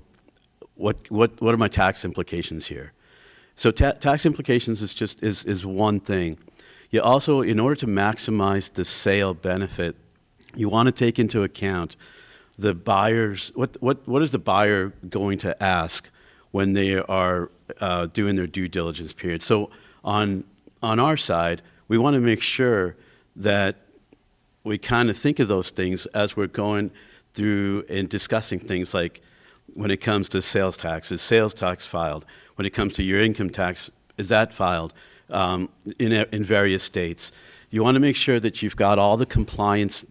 S7: what are my tax implications here. So tax implications is one thing. You also, in order to maximize the sale benefit, you want to take into account the buyers. What is the buyer going to ask when they are doing their due diligence period? So on our side, we want to make sure that we kind of think of those things as we're going through and discussing things like when it comes to sales tax, is sales tax filed? When it comes to your income tax, is that filed in various states? You want to make sure that you've got all the compliance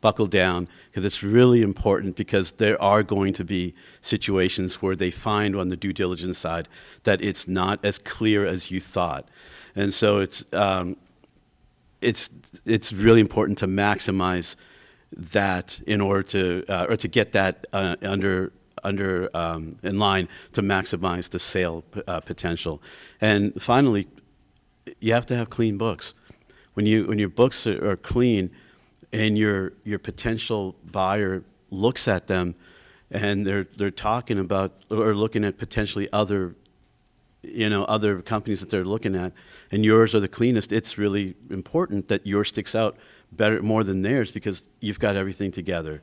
S7: buckled down, because it's really important, because there are going to be situations where they find on the due diligence side that it's not as clear as you thought. And so it's really important to maximize that in order to or to get that under in line to maximize the sale potential. And finally, you have to have clean books. When your books are clean, and your potential buyer looks at them, and they're talking about or looking at potentially other companies that they're looking at, and yours are the cleanest, it's really important that yours sticks out more than theirs, because you've got everything together.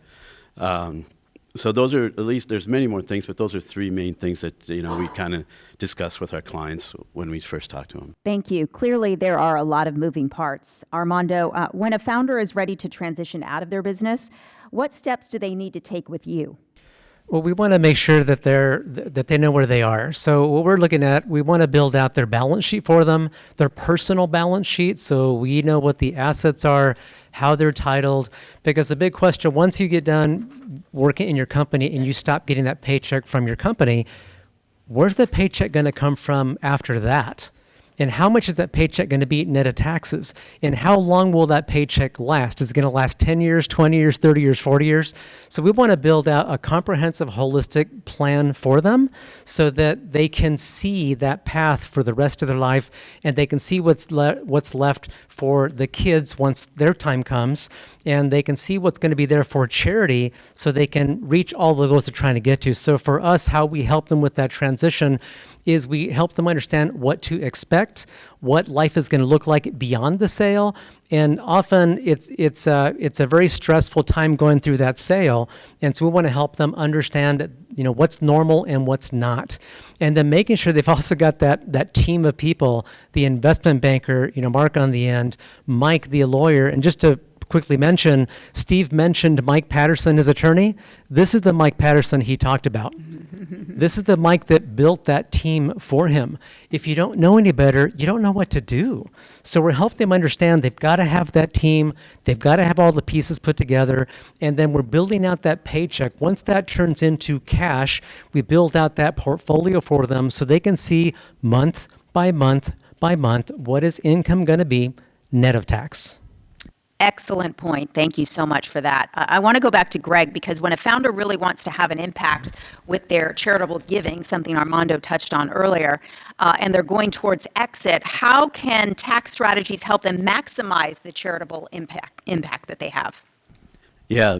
S7: So those are, at least there's many more things, but those are three main things that we kind of discuss with our clients when we first talk to them.
S1: Thank you. Clearly, there are a lot of moving parts. Armando, when a founder is ready to transition out of their business, what steps do they need to take with you?
S2: Well, we want to make sure that they know where they are. So what we're looking at, we want to build out their balance sheet for them, their personal balance sheet, so we know what the assets are, how they're titled. Because the big question, once you get done working in your company and you stop getting that paycheck from your company, where's the paycheck going to come from after that? And how much is that paycheck going to be net of taxes? And how long will that paycheck last? Is it going to last 10 years, 20 years, 30 years, 40 years? So we want to build out a comprehensive, holistic plan for them so that they can see that path for the rest of their life, and they can see what's left for the kids once their time comes, and they can see what's going to be there for charity so they can reach all the goals they're trying to get to. So for us, how we help them with that transition is we help them understand what to expect, what life is going to look like beyond the sale, and often it's a very stressful time going through that sale, and so we want to help them understand what's normal and what's not, and then making sure they've also got that team of people, the investment banker, Mark on the end, Mike the lawyer, and just to quickly mention, Steve mentioned Mike Patterson, his attorney. This is the Mike Patterson he talked about. This is the Mike that built that team for him. If you don't know any better, you don't know what to do. So we're helping them understand they've got to have that team, they've got to have all the pieces put together, and then we're building out that paycheck. Once that turns into cash, we build out that portfolio for them so they can see month by month by month what is income going to be net of tax.
S1: Excellent point. Thank you so much for that. I want to go back to Greg, because when a founder really wants to have an impact with their charitable giving, something Armando touched on earlier, and they're going towards exit, how can tax strategies help them maximize the charitable impact that they have? Yeah,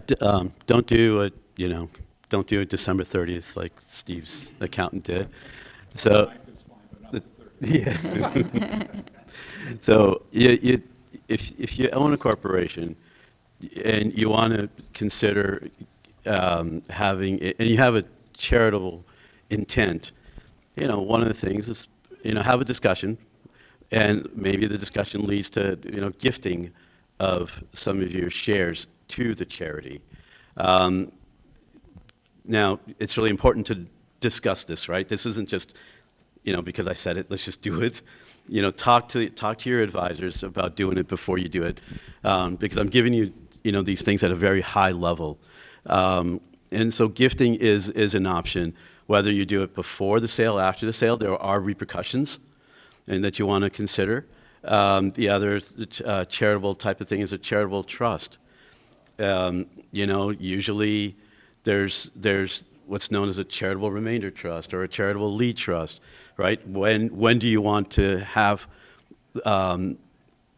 S7: don't do it December 30th like Steve's accountant did. So, yeah. So if you own a corporation and you want to consider having it, and you have a charitable intent, one of the things is, have a discussion And maybe the discussion leads to, gifting of some of your shares to the charity. Now, it's really important to discuss this, right? This isn't just, because I said it, let's just do it. Talk to your advisors about doing it before you do it, because I'm giving you, these things at a very high level. And so gifting is an option. Whether you do it before the sale, after the sale, there are repercussions and that you want to consider. The other charitable type of thing is a charitable trust. Usually there's what's known as a charitable remainder trust or a charitable lead trust, right? When do you want to have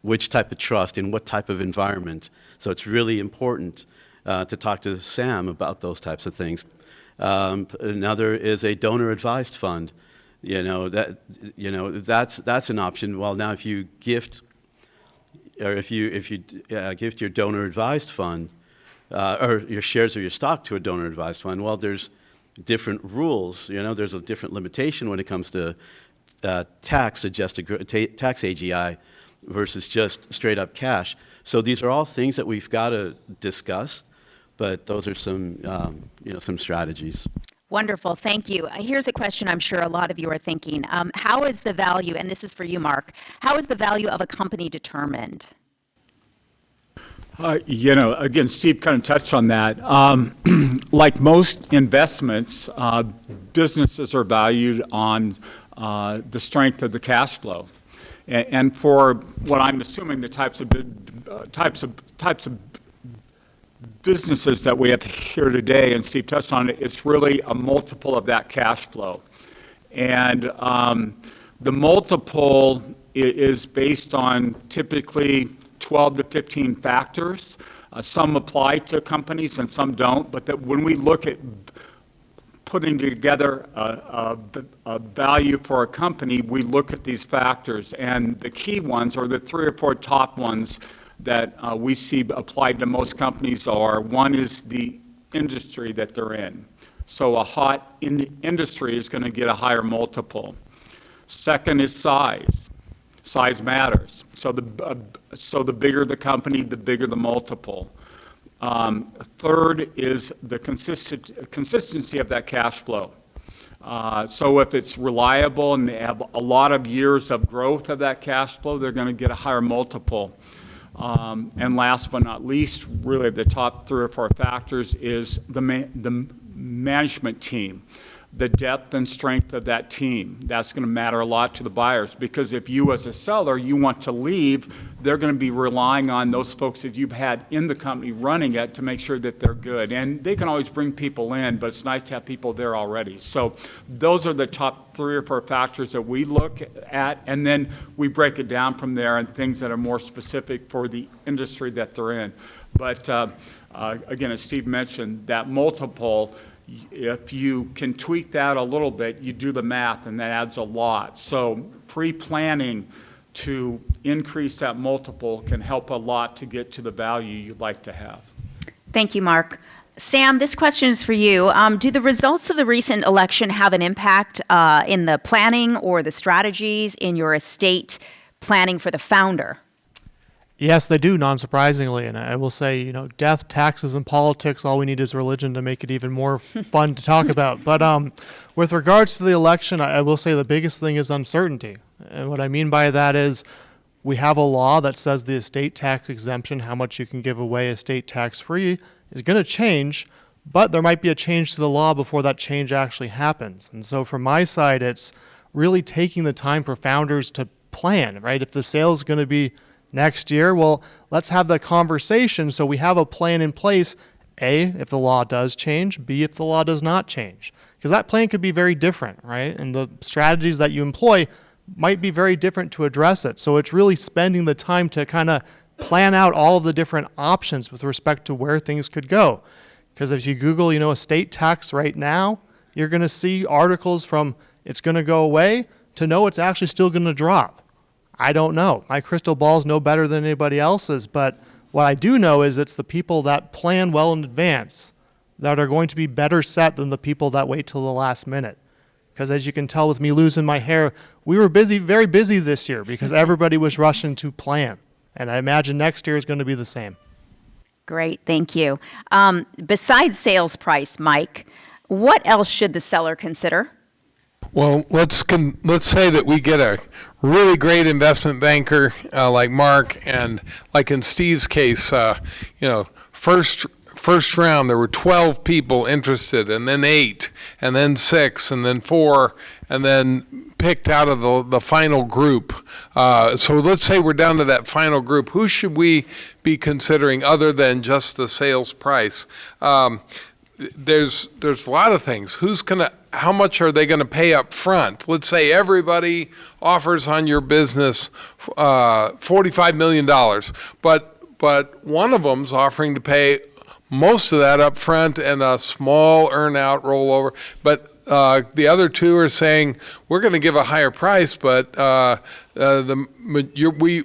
S7: which type of trust in what type of environment? So it's really important to talk to Sam about those types of things. Another is a donor advised fund. That's an option. Well, now if you gift, or if you gift your donor advised fund, or your shares or your stock to a donor advised fund, well, there's different rules. There's a different limitation when it comes to tax AGI versus just straight up cash. So these are all things that we've got to discuss, but those are some some strategies.
S1: Wonderful, thank you. Here's a question I'm sure a lot of you are thinking. How is the value, and this is for you, Mark, how is the value of a company determined?
S6: Again, Steve kind of touched on that. Like most investments, businesses are valued on the strength of the cash flow. And for what I'm assuming the types of businesses that we have here today, and Steve touched on it, it's really a multiple of that cash flow. And the multiple is based on typically 12 to 15 factors. Some apply to companies and some don't, but that when we look at putting together a value for a company, we look at these factors. And the key ones, or the 3 or 4 top ones that we see applied to most companies are, one is the industry that they're in. So a hot industry is going to get a higher multiple. Second is size. Size matters. So the bigger the company, the bigger the multiple. Third is the consistency of that cash flow. So if it's reliable and they have a lot of years of growth of that cash flow, they're going to get a higher multiple. And last but not least, really the top 3 or 4 factors is the management team. The depth and strength of that team. That's going to matter a lot to the buyers, because if you as a seller, you want to leave, they're going to be relying on those folks that you've had in the company running it to make sure that they're good. And they can always bring people in, but it's nice to have people there already. So those are the top 3 or 4 factors that we look at, and then we break it down from there and things that are more specific for the industry that they're in. But again, as Steve mentioned, that multiple, if you can tweak that a little bit, you do the math, and that adds a lot. So pre-planning to increase that multiple can help a lot to get to the value you'd like to have.
S1: Thank you, Mark. Sam, this question is for you. Do the results of the recent election have an impact in the planning or the strategies in your estate planning for the founder?
S5: Yes, they do, non-surprisingly. And I will say, death, taxes, and politics, all we need is religion to make it even more fun to talk about. But with regards to the election, I will say the biggest thing is uncertainty. And what I mean by that is we have a law that says the estate tax exemption, how much you can give away estate tax-free, is going to change, but there might be a change to the law before that change actually happens. And so from my side, it's really taking the time for founders to plan, right? If the sale is going to be next year, well, let's have that conversation so we have a plan in place, A, if the law does change, B, if the law does not change. Because that plan could be very different, right? And the strategies that you employ might be very different to address it. So it's really spending the time to kind of plan out all of the different options with respect to where things could go. Because if you Google, estate tax right now, you're going to see articles from it's going to go away to no, it's actually still going to drop. I don't know. My crystal ball is no better than anybody else's, but what I do know is it's the people that plan well in advance that are going to be better set than the people that wait till the last minute. because as you can tell with me losing my hair, we were busy, very busy this year because everybody was rushing to plan. And I imagine next year is going to be the same.
S1: Great, thank you. Besides sales price, Mike, what else should the seller consider?
S4: Well, let's say that we get a really great investment banker like Mark, and like in Steve's case, first round there were 12 people interested, and then 8, and then 6, and then 4, and then picked out of the final group. So let's say we're down to that final group. Who should we be considering other than just the sales price? There's a lot of things. How much are they gonna pay up front? Let's say everybody offers on your business $45 million, but one of them's offering to pay most of that up front and a small earn-out rollover, but the other 2 are saying, we're going to give a higher price, but we're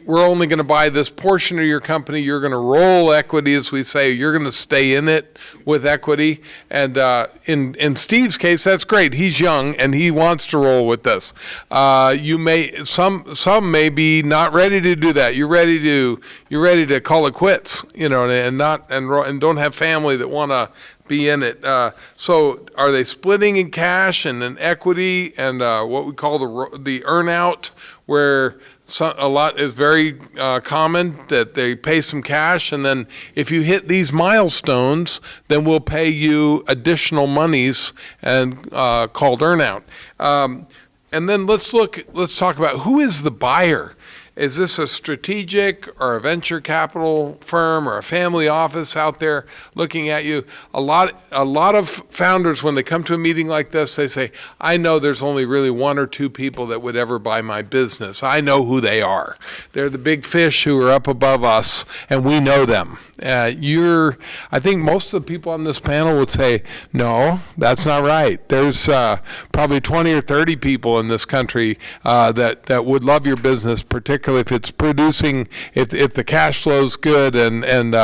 S4: only going to buy this portion of your company. You're going to roll equity, as we say. You're going to stay in it with equity. And in Steve's case, that's great. He's young and he wants to roll with this. Some may be not ready to do that. You're ready to call it quits, and don't have family that want to be in it. So are they splitting in cash and in equity and what we call the earn-out, where a lot is very common that they pay some cash, and then if you hit these milestones, then we'll pay you additional monies and called earn-out. And then let's talk about who is the buyer. Is this a strategic or a venture capital firm or a family office out there looking at you? A lot of founders, when they come to a meeting like this, they say, I know there's only really 1 or 2 people that would ever buy my business. I know who they are. They're the big fish who are up above us, and we know them. I think most of the people on this panel would say, no, that's not right. There's probably 20 or 30 people in this country that would love your business, particularly if it's producing, if the cash flow's good and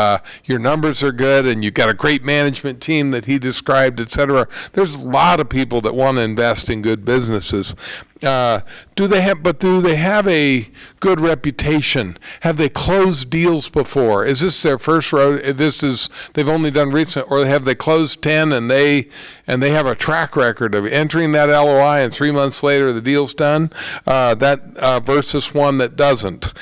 S4: your numbers are good and you've got a great management team that he described, et cetera. There's a lot of people that want to invest in good businesses. Do they have a good reputation? Have they closed deals before? Is this their first road? They've only done recent, or have they closed 10 and they have a track record of entering that LOI and 3 months later the deal's done? Versus one that doesn't.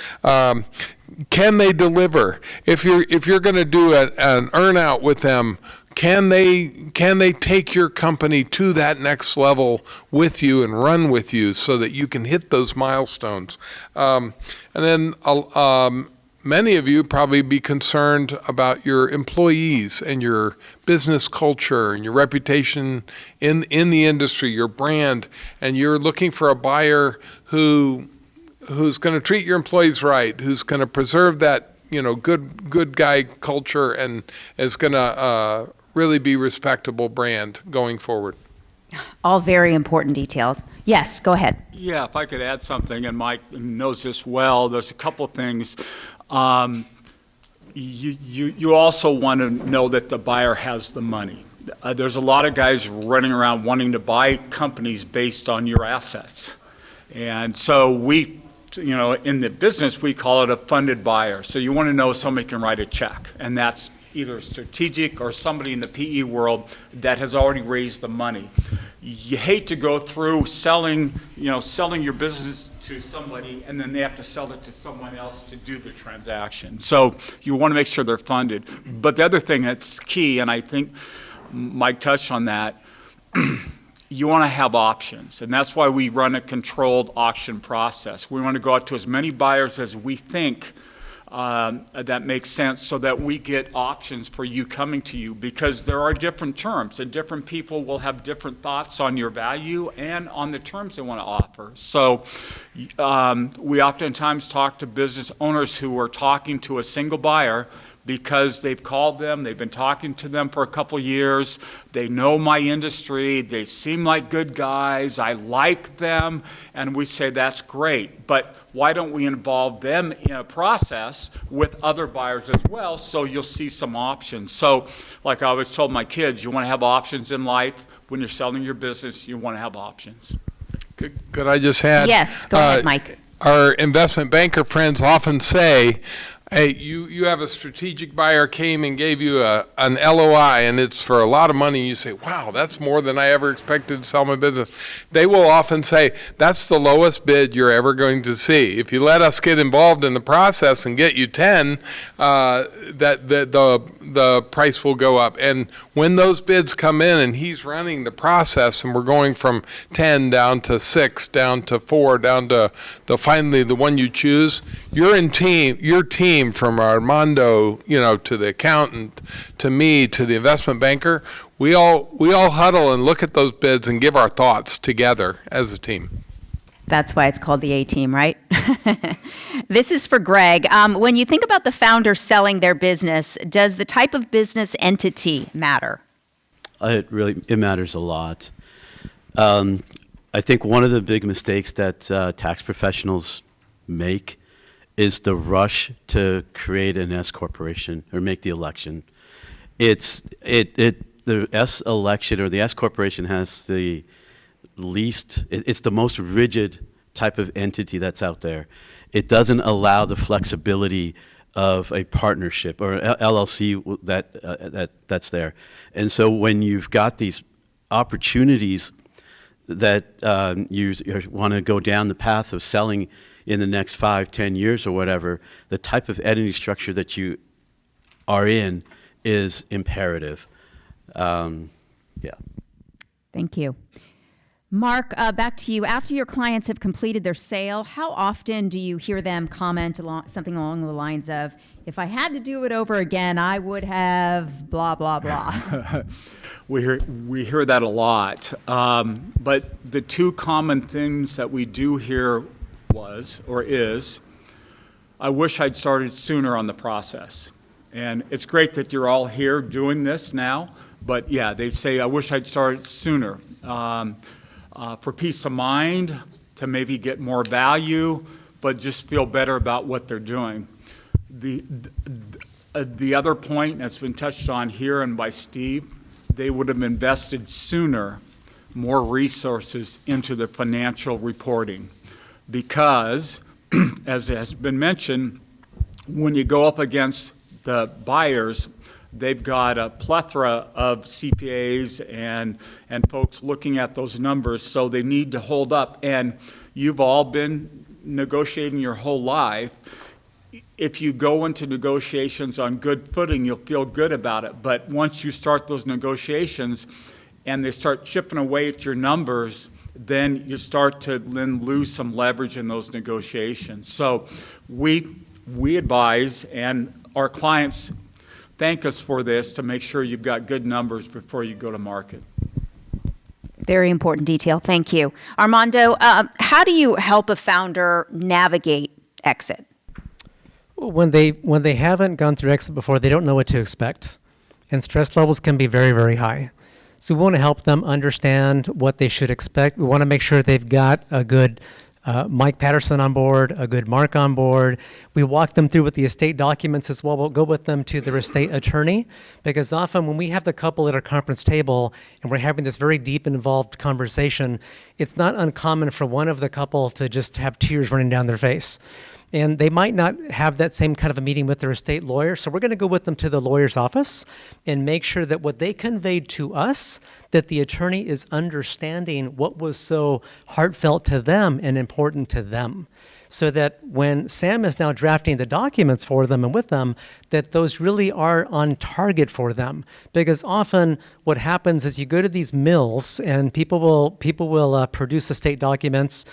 S4: Can they deliver? If you're going to do an earn-out with them, can they take your company to that next level with you and run with you so that you can hit those milestones? And then many of you probably be concerned about your employees and your business culture and your reputation in the industry, your brand, and you're looking for a buyer who's going to treat your employees right, who's going to preserve that good guy culture, and is going to really be respectable brand going forward.
S1: All very important details. Yes, go ahead.
S6: Yeah, if I could add something, and Mike knows this well, there's a couple things. You also want to know that the buyer has the money. There's a lot of guys running around wanting to buy companies based on your assets. And so in the business, we call it a funded buyer. So you want to know somebody can write a check, and that's either strategic or somebody in the PE world that has already raised the money. You hate to go through selling your business to somebody and then they have to sell it to someone else to do the transaction. So you want to make sure they're funded. But the other thing that's key, and I think Mike touched on that, you want to have options, and that's why we run a controlled auction process. We want to go out to as many buyers as we think that makes sense, so that we get options for you coming to you, because there are different terms and different people will have different thoughts on your value and on the terms they want to offer. So we oftentimes talk to business owners who are talking to a single buyer, because they've called them, they've been talking to them for a couple years, they know my industry, they seem like good guys, I like them, and we say that's great, but why don't we involve them in a process with other buyers as well, so you'll see some options. So like I always told my kids, you want to have options in life. When you're selling your business, you want to have options.
S4: Could I just add?
S1: Yes, go ahead, Mike.
S4: Our investment banker friends often say, hey, you have a strategic buyer came and gave you an LOI and it's for a lot of money. You say, wow, that's more than I ever expected to sell my business. They will often say, that's the lowest bid you're ever going to see. If you let us get involved in the process and get you 10, the price will go up. And when those bids come in and he's running the process and we're going from 10 down to 6, down to 4, down to finally the one you choose, your team from Armando, to the accountant, to me, to the investment banker, we all huddle and look at those bids and give our thoughts together as a team.
S1: That's why it's called the A-Team, right? This is for Greg. When you think about the founders selling their business, does the type of business entity matter?
S7: It matters a lot. I think one of the big mistakes that tax professionals make is the rush to create an S corporation or make the election. The S election or the S corporation has the least. It's the most rigid type of entity that's out there. It doesn't allow the flexibility of a partnership or LLC that's there. And so when you've got these opportunities that you want to go down the path of selling in the next 5, 10 years or whatever, the type of entity structure that you are in is imperative. Yeah.
S1: Thank you. Mark, back to you. After your clients have completed their sale, how often do you hear them comment something along the lines of, if I had to do it over again, I would have blah, blah, blah?
S6: We hear that a lot. But the two common things that we do hear is, I wish I'd started sooner on the process. And it's great that you're all here doing this now, but yeah, they say, I wish I'd started sooner. For peace of mind, to maybe get more value, but just feel better about what they're doing. The other point that's been touched on here and by Steve, they would have invested sooner more resources into the financial reporting. Because, as has been mentioned, when you go up against the buyers, they've got a plethora of CPAs and folks looking at those numbers, so they need to hold up. And you've all been negotiating your whole life. If you go into negotiations on good footing, you'll feel good about it. But once you start those negotiations and they start chipping away at your numbers, then you start to then lose some leverage in those negotiations. So we advise, and our clients thank us for this, to make sure you've got good numbers before you go to market.
S1: Very important detail. Thank you. Armando, how do you help a founder navigate exit?
S2: When they haven't gone through exit before, they don't know what to expect. And stress levels can be very, very high. So we want to help them understand what they should expect. We want to make sure they've got a good Mike Patterson on board, a good Mark on board. We walk them through with the estate documents as well. We'll go with them to their estate attorney, because often when we have the couple at our conference table and we're having this very deep and involved conversation, it's not uncommon for one of the couple to just have tears running down their face. And they might not have that same kind of a meeting with their estate lawyer. So we're going to go with them to the lawyer's office and make sure that what they conveyed to us, that the attorney is understanding what was so heartfelt to them and important to them. So that when Sam is now drafting the documents for them and with them, that those really are on target for them. Because often what happens is you go to these mills and people will produce estate documents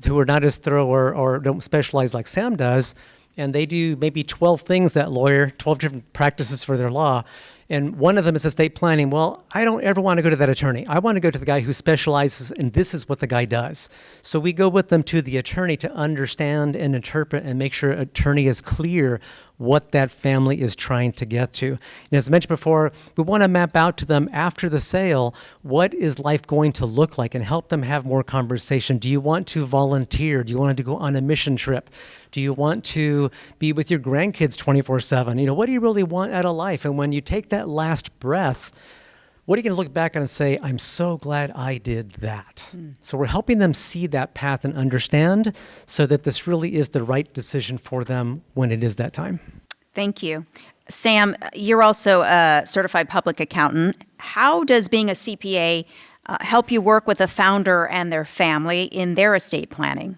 S2: who are not as thorough or don't specialize like Sam does, and they do maybe 12 things, that lawyer, 12 different practices for their law, and one of them is estate planning. Well, I don't ever want to go to that attorney. I want to go to the guy who specializes, and this is what the guy does. So we go with them to the attorney to understand and interpret and make sure attorney is clear what that family is trying to get to. And as I mentioned before, we want to map out to them after the sale, what is life going to look like, and help them have more conversation. Do you want to volunteer? Do you want to go on a mission trip? Do you want to be with your grandkids 24/7? You know, what do you really want out of life? And when you take that last breath, what are you going to look back on and say, I'm so glad I did that? So we're helping them see that path and understand so that this really is the right decision for them when it is that time.
S1: Thank you. Sam, you're also a certified public accountant. How does being a CPA help you work with a founder and their family in their estate planning?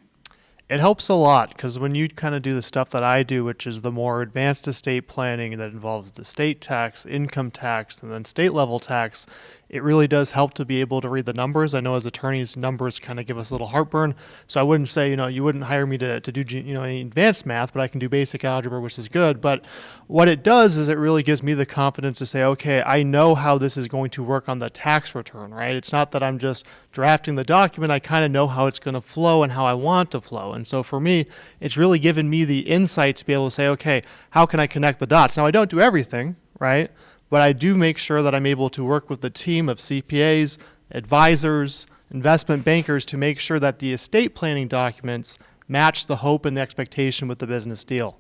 S5: It helps a lot because when you kind of do the stuff that I do, which is the more advanced estate planning that involves the state tax, income tax, and then state level tax, it really does help to be able to read the numbers. I know as attorneys, numbers kind of give us a little heartburn. So I wouldn't say, you wouldn't hire me to do, any advanced math, but I can do basic algebra, which is good. But what it does is it really gives me the confidence to say, okay, I know how this is going to work on the tax return, right? It's not that I'm just drafting the document. I kind of know how it's going to flow and how I want to flow. And so for me, it's really given me the insight to be able to say, okay, how can I connect the dots? Now, I don't do everything, right? But I do make sure that I'm able to work with the team of CPAs, advisors, investment bankers to make sure that the estate planning documents match the hope and the expectation with the business deal.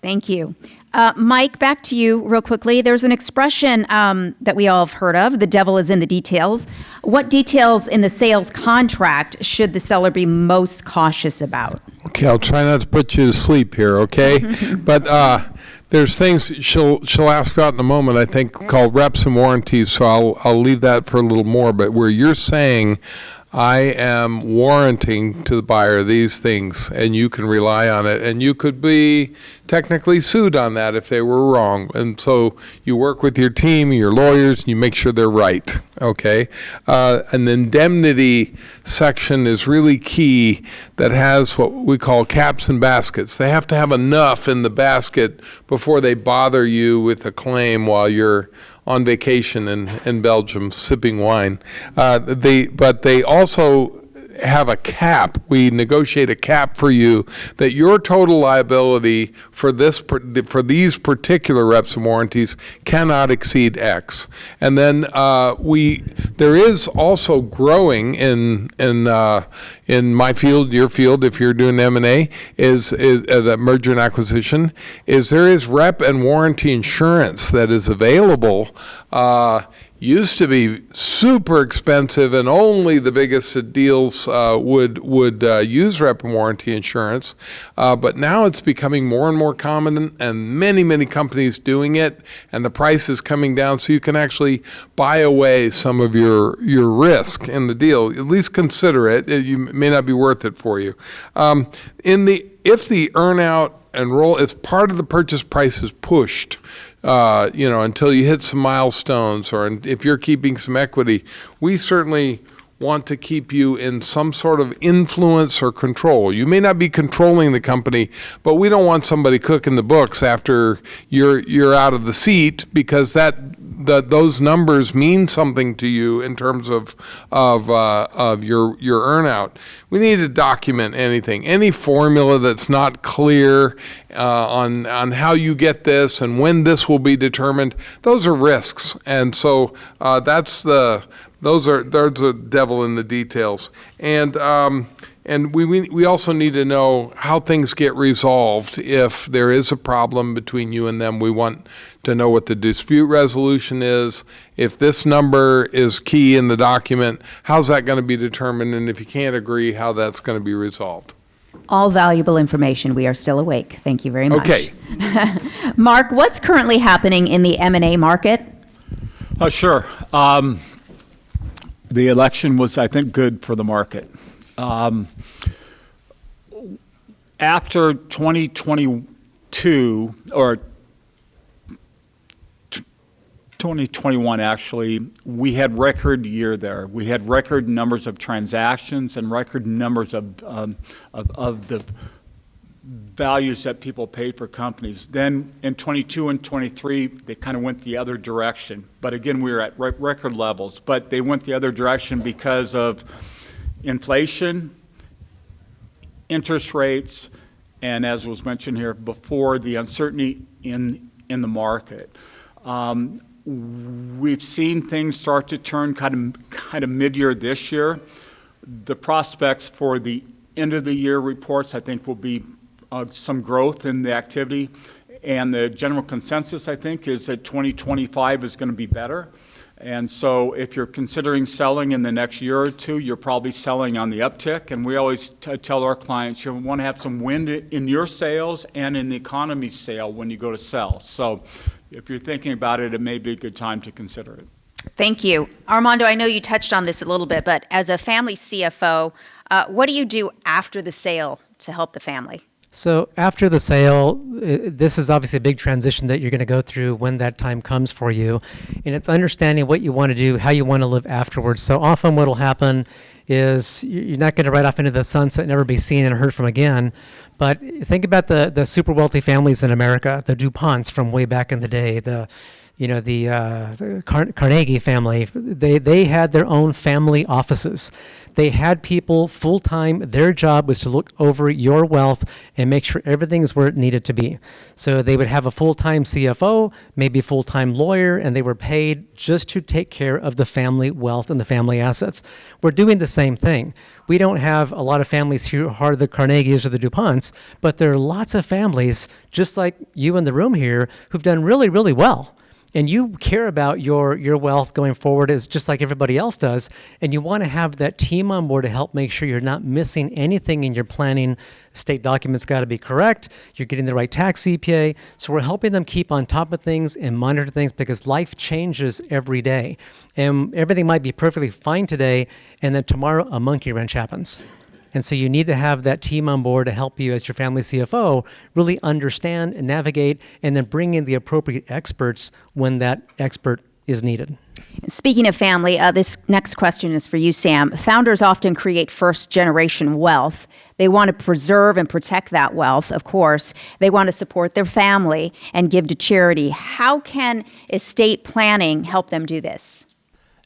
S1: Thank you. Mike, back to you real quickly. There's an expression that we all have heard of, the devil is in the details. What details in the sales contract should the seller be most cautious about?
S4: Okay, I'll try not to put you to sleep here, okay? But there's things she'll ask about in a moment, I think, called reps and warranties, so I'll leave that for a little more. But where you're saying, I am warranting to the buyer these things, and you can rely on it, and you could be technically sued on that if they were wrong. And so you work with your team, your lawyers, and you make sure they're right, okay? An indemnity section is really key that has what we call caps and baskets. They have to have enough in the basket before they bother you with a claim while you're on vacation in Belgium sipping wine. But they also have a cap. We negotiate a cap for you that your total liability for these particular reps and warranties cannot exceed X. And then there is also growing in my field, your field, if you're doing M&A, is the merger and acquisition, there is rep and warranty insurance that is available. Used to be super expensive, and only the biggest deals would use rep and warranty insurance. But now it's becoming more and more common, and many companies doing it, and the price is coming down, so you can actually buy away some of your risk in the deal. At least consider it. It may not be worth it for you. If the earnout and roll, if part of the purchase price is pushed, until you hit some milestones, or if you're keeping some equity, we certainly want to keep you in some sort of influence or control. You may not be controlling the company, but we don't want somebody cooking the books after you're out of the seat, because those numbers mean something to you in terms of your earnout. We need to document anything, any formula that's not clear on how you get this and when this will be determined. Those are risks, and so there's a devil in the details. And we also need to know how things get resolved. If there is a problem between you and them, we want to know what the dispute resolution is. If this number is key in the document, how's that going to be determined? And if you can't agree, how that's going to be resolved.
S1: All valuable information. We are still awake. Thank you very much.
S4: Okay.
S1: Mark, what's currently happening in the M&A market?
S6: Sure. The election was, I think, good for the market. After 2022, or 2021 actually, we had record year there. We had record numbers of transactions and record numbers of the values that people paid for companies. Then in 22 and 23, they kind of went the other direction. But again, we were at record levels, but they went the other direction because of inflation, interest rates, and as was mentioned here before, the uncertainty in the market. We've seen things start to turn kind of mid-year this year. The prospects for the end of the year reports, I think, will be some growth in the activity, and the general consensus, I think, is that 2025 is going to be better. And so if you're considering selling in the next year or two, you're probably selling on the uptick. And we always tell our clients you want to have some wind in your sails and in the economy sale when you go to sell. So if you're thinking about it, it may be a good time to consider it.
S1: Thank you. Armando, I know you touched on this a little bit, but as a family CFO, what do you do after the sale to help the family?
S2: So after the sale, this is obviously a big transition that you're going to go through when that time comes for you. And it's understanding what you want to do, how you want to live afterwards. So often what will happen is you're not going to ride off into the sunset and never be seen and heard from again. But think about the super wealthy families in America, the DuPonts from way back in the day, the Carnegie family. They had their own family offices. They had people full-time. Their job was to look over your wealth and make sure everything is where it needed to be. So they would have a full-time CFO, maybe a full-time lawyer, and they were paid just to take care of the family wealth and the family assets. We're doing the same thing. We don't have a lot of families who are the Carnegies or the DuPonts, but there are lots of families, just like you in the room here, who've done really, really well. And you care about your wealth going forward as just like everybody else does, and you want to have that team on board to help make sure you're not missing anything in your planning. State documents got to be correct. You're getting the right tax CPA. So we're helping them keep on top of things and monitor things because life changes every day. And everything might be perfectly fine today, and then tomorrow a monkey wrench happens. And so you need to have that team on board to help you as your family CFO really understand and navigate and then bring in the appropriate experts when that expert is needed.
S1: Speaking of family, this next question is for you, Sam. Founders often create first-generation wealth. They want to preserve and protect that wealth, of course. They want to support their family and give to charity. How can estate planning help them do this?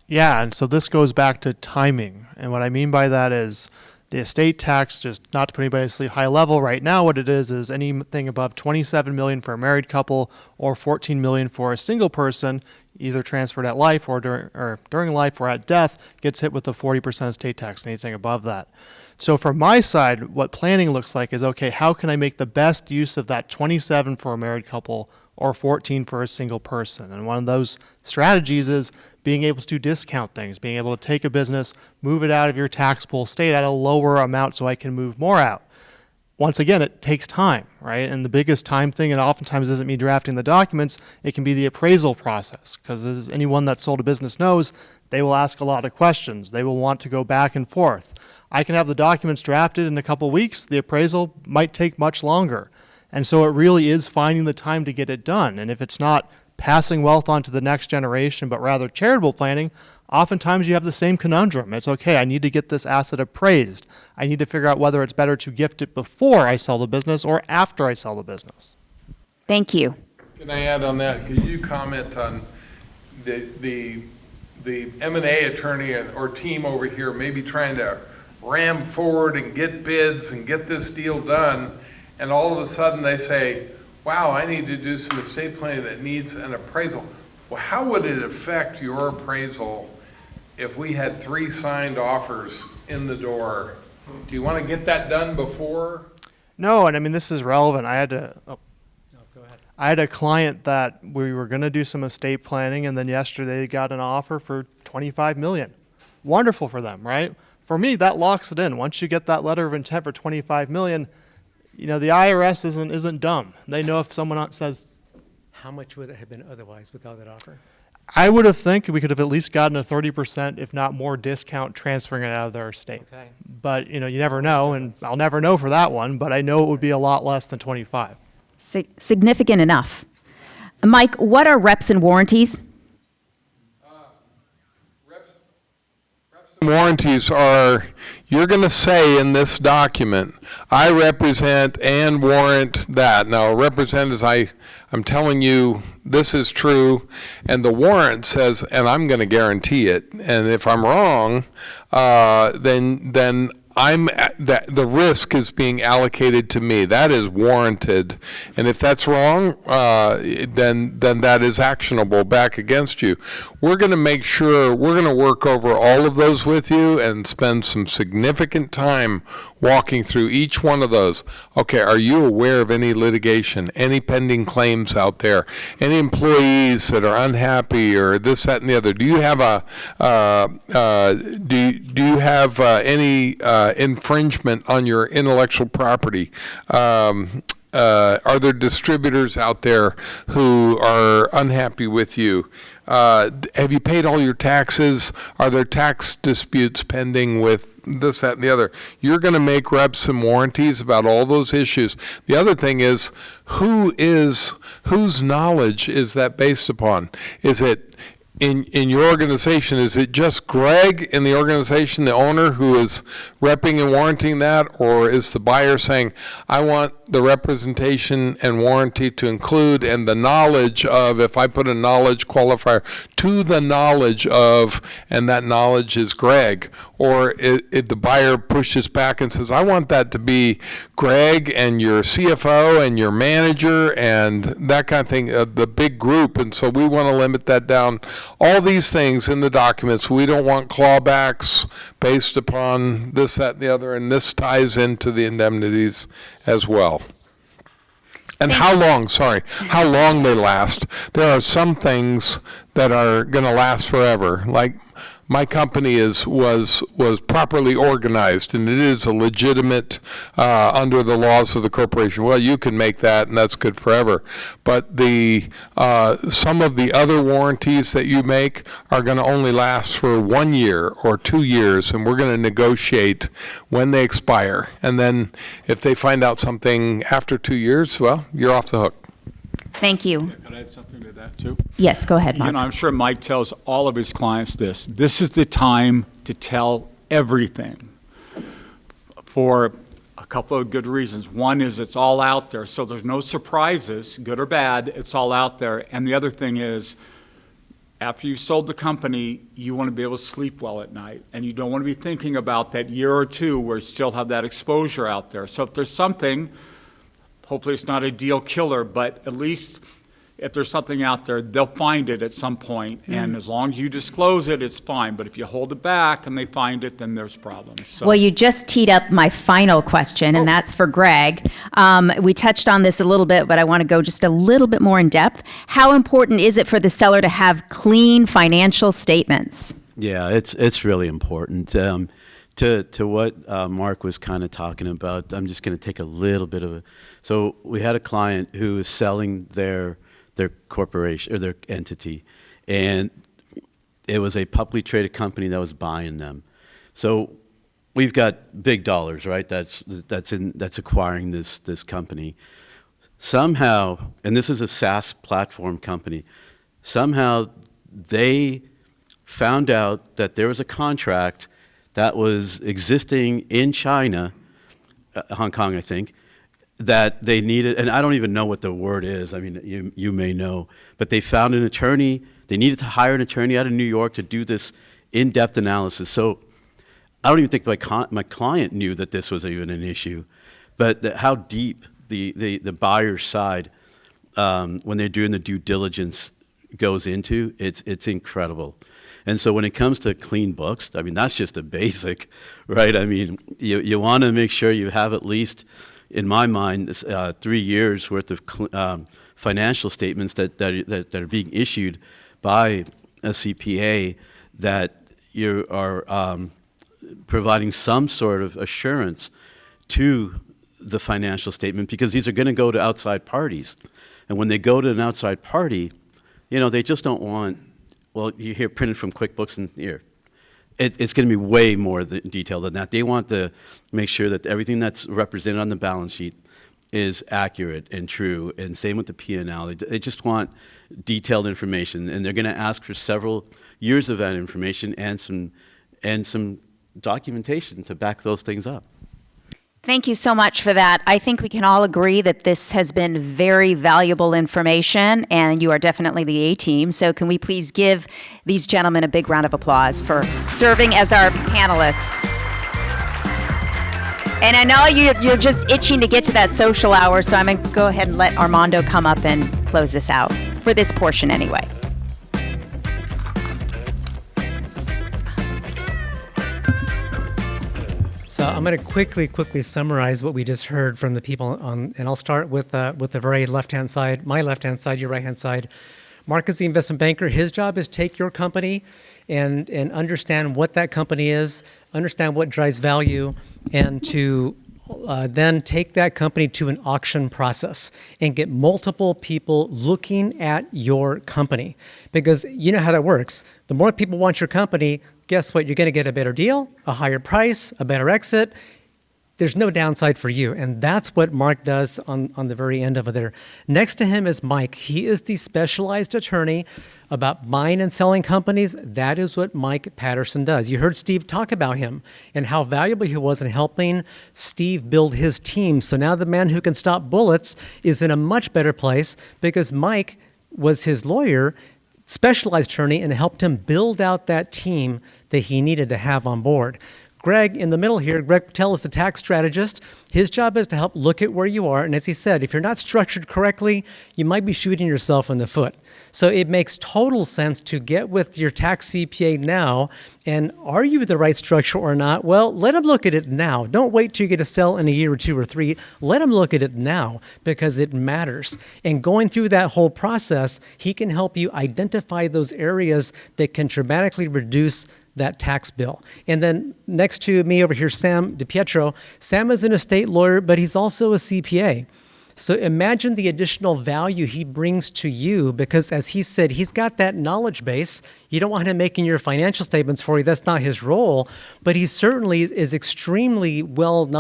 S5: Yeah, and so this goes back to timing. And what I mean by that is the estate tax, just not to put anybody at a high level right now, what it is anything above $27 million for a married couple or $14 million for a single person, either transferred at life or during life or at death, gets hit with the 40% estate tax, anything above that. So from my side, what planning looks like is, okay, how can I make the best use of that 27 for a married couple or 14 for a single person? And one of those strategies is being able to discount things, being able to take a business, move it out of your taxable state at a lower amount so I can move more out. Once again, it takes time, right? And the biggest time thing, and oftentimes isn't me drafting the documents, it can be the appraisal process. Because as anyone that's sold a business knows, they will ask a lot of questions. They will want to go back and forth. I can have the documents drafted in a couple weeks. The appraisal might take much longer. And so it really is finding the time to get it done. And if it's not passing wealth on to the next generation, but rather charitable planning, oftentimes you have the same conundrum. It's okay, I need to get this asset appraised. I need to figure out whether it's better to gift it before I sell the business or after I sell the business.
S1: Thank you.
S4: Can I add on that? Could you comment on the M&A attorney or team over here maybe trying to ram forward and get bids and get this deal done, and all of a sudden they say, wow, I need to do some estate planning that needs an appraisal. Well, how would it affect your appraisal if we had 3 signed offers in the door? Do you want to get that done before?
S5: No, and I mean, this is relevant. I had
S2: Go ahead.
S5: I had a client that we were going to do some estate planning, and then yesterday they got an offer for $25 million. Wonderful for them, right? For me, that locks it in. Once you get that letter of intent for $25 million, you know, the IRS isn't dumb. They know if someone else says,
S2: How much would it have been otherwise without that offer?
S5: I would have think we could have at least gotten a 30%, if not more, discount transferring it out of their estate.
S2: Okay.
S5: But, you know, you never know, and I'll never know for that one, but I know it would be a lot less than 25.
S1: Significant enough. Mike, what are reps and warranties?
S4: Warranties are, you're going to say in this document, I represent and warrant that. Now, represent is I'm telling you this is true, and the warrant says, and I'm going to guarantee it. And if I'm wrong, then the risk is being allocated to me. That is warranted, and if that's wrong, then that is actionable back against you. We're going to make sure we're going to work over all of those with you and spend some significant time walking through each one of those. Okay, are you aware of any litigation, any pending claims out there, any employees that are unhappy or this, that, and the other? Do you have any infringement on your intellectual property? Are there distributors out there who are unhappy with you? Have you paid all your taxes? Are there tax disputes pending with this, that, and the other? You're going to make reps and warranties about all those issues. The other thing is, whose knowledge is that based upon? Is it in your organization, is it just Greg in the organization, the owner, who is repping and warranting that, or is the buyer saying, I want the representation and warranty to include and the knowledge of, if I put a knowledge qualifier, to the knowledge of, and that knowledge is Greg? Or if the buyer pushes back and says, I want that to be Greg and your CFO and your manager and that kind of thing, the big group, and so we want to limit that down. All these things in the documents. We don't want clawbacks based upon this, that, and the other, and this ties into the indemnities as well. And how long they last. There are some things that are going to last forever. Like my company was properly organized, and it is a legitimate under the laws of the corporation. Well, you can make that, and that's good forever. But some of the other warranties that you make are going to only last for 1 year or 2 years, and we're going to negotiate when they expire. And then if they find out something after 2 years, well, you're off the hook.
S1: Thank you.
S6: Can I add something to that, too?
S1: Yes, go ahead, Mark.
S6: I'm sure Mike tells all of his clients this. This is the time to tell everything for a couple of good reasons. One is it's all out there, so there's no surprises, good or bad. It's all out there. And the other thing is, after you sold the company, you want to be able to sleep well at night, and you don't want to be thinking about that year or two where you still have that exposure out there. So if there's something, hopefully it's not a deal killer, but at least if there's something out there, they'll find it at some point. And as long as you disclose it, it's fine. But if you hold it back and they find it, then there's problems. So.
S1: Well, you just teed up my final question, and that's for Greg. We touched on this a little bit, but I want to go just a little bit more in depth. How important is it for the seller to have clean financial statements?
S7: Yeah, it's really important. To what Mark was kind of talking about, I'm just going to take a little bit of so we had a client who was selling their corporation or their entity, and it was a publicly traded company that was buying them. So we've got big dollars, right? That's acquiring this company. Somehow, and this is a SaaS platform company, somehow they found out that there was a contract that was existing in China, Hong Kong, I think, that they needed, and I don't even know what the word is. I mean, you may know, but they found an attorney. They needed to hire an attorney out of New York to do this in-depth analysis. So I don't even think my client knew that this was even an issue, but how deep the buyer's side, when they're doing the due diligence, goes into, it's incredible. And so when it comes to clean books, I mean, that's just a basic, right? I mean, you want to make sure you have at least, in my mind, 3 years worth of financial statements that are being issued by a CPA, that you are providing some sort of assurance to the financial statement, because these are going to go to outside parties. And when they go to an outside party, they just don't want, well, you hear printed from QuickBooks, and here, it's going to be way more detailed than that. They want to make sure that everything that's represented on the balance sheet is accurate and true, and same with the P&L. They just want detailed information, and they're going to ask for several years of that information and some documentation to back those things up.
S1: Thank you so much for that. I think we can all agree that this has been very valuable information, and you are definitely the A-team. So can we please give these gentlemen a big round of applause for serving as our panelists? And I know you're just itching to get to that social hour, so I'm going to go ahead and let Armando come up and close this out, for this portion anyway.
S2: So I'm going to quickly summarize what we just heard from the people on, and I'll start with the very left-hand side, my left-hand side, your right-hand side. Mark is the investment banker. His job is take your company and understand what that company is, understand what drives value, and to then take that company to an auction process and get multiple people looking at your company. Because you know how that works. The more people want your company, guess what? You're going to get a better deal, a higher price, a better exit. There's no downside for you. And that's what Mark does on the very end over there. Next to him is Mike. He is the specialized attorney about buying and selling companies. That is what Mike Patterson does. You heard Steve talk about him and how valuable he was in helping Steve build his team. So now the man who can stop bullets is in a much better place because Mike was his lawyer, specialized attorney, and helped him build out that team that he needed to have on board. Greg, in the middle here, Greg Patel is the tax strategist. His job is to help look at where you are. And as he said, if you're not structured correctly, you might be shooting yourself in the foot. So it makes total sense to get with your tax CPA now. And are you the right structure or not? Well, let him look at it now. Don't wait till you get a sell in a year or 2 or 3. Let him look at it now because it matters. And going through that whole process, he can help you identify those areas that can dramatically reduce that tax bill. And then next to me over here, Sam DiPietro. Sam is an estate lawyer, but he's also a CPA. So imagine the additional value he brings to you because, as he said, he's got that knowledge base. You don't want him making your financial statements for you. That's not his role. But he certainly is extremely an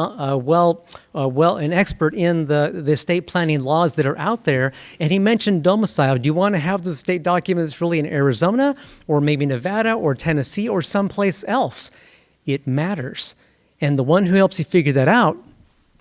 S2: expert in the estate planning laws that are out there. And he mentioned domicile. Do you want to have the estate documents really in Arizona or maybe Nevada or Tennessee or someplace else? It matters. And the one who helps you figure that out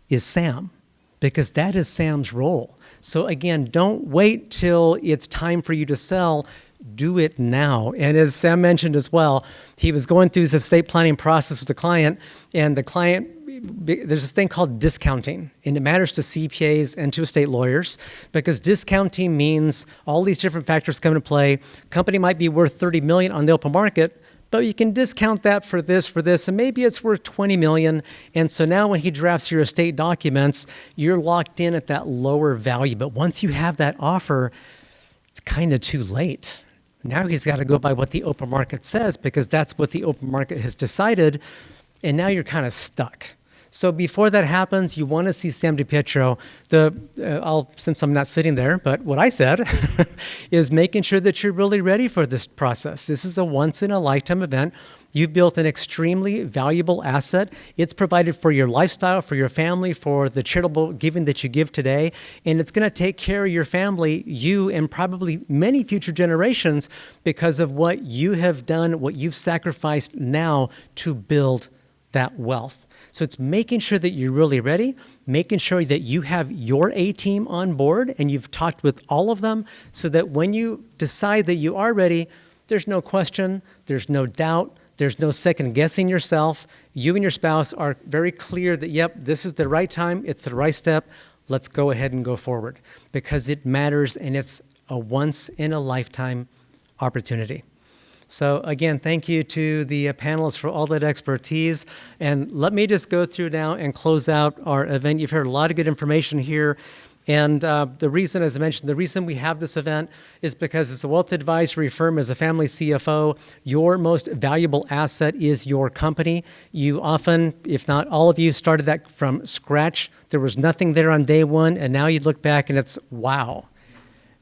S2: is Sam, because that is Sam's role. So again, don't wait till it's time for you to sell. Do it now. And as Sam mentioned as well, he was going through this estate planning process with the client, and the client, there's this thing called discounting, and it matters to CPAs and to estate lawyers because discounting means all these different factors come into play. Company might be worth $30 million on the open market, but you can discount that for this, and maybe it's worth $20 million. And so now when he drafts your estate documents, you're locked in at that lower value. But once you have that offer, it's kind of too late. Now he's got to go by what the open market says because that's what the open market has decided, and now you're kind of stuck. So before that happens, you want to see Sam DiPietro. Since I'm not sitting there, but what I said is making sure that you're really ready for this process. This is a once-in-a-lifetime event. You've built an extremely valuable asset. It's provided for your lifestyle, for your family, for the charitable giving that you give today, and it's going to take care of your family, you, and probably many future generations because of what you have done, what you've sacrificed now to build that wealth. So it's making sure that you're really ready, making sure that you have your A-team on board and you've talked with all of them so that when you decide that you are ready, there's no question, there's no doubt, there's no second guessing yourself. You and your spouse are very clear that, yep, this is the right time, it's the right step, let's go ahead and go forward because it matters and it's a once-in-a-lifetime opportunity. So again, thank you to the panelists for all that expertise. And let me just go through now and close out our event. You've heard a lot of good information here. And the reason, as I mentioned, the reason we have this event is because as a wealth advisory firm, as a family CFO, your most valuable asset is your company. You often, if not all of you, started that from scratch. There was nothing there on day one, and now you look back and it's, wow,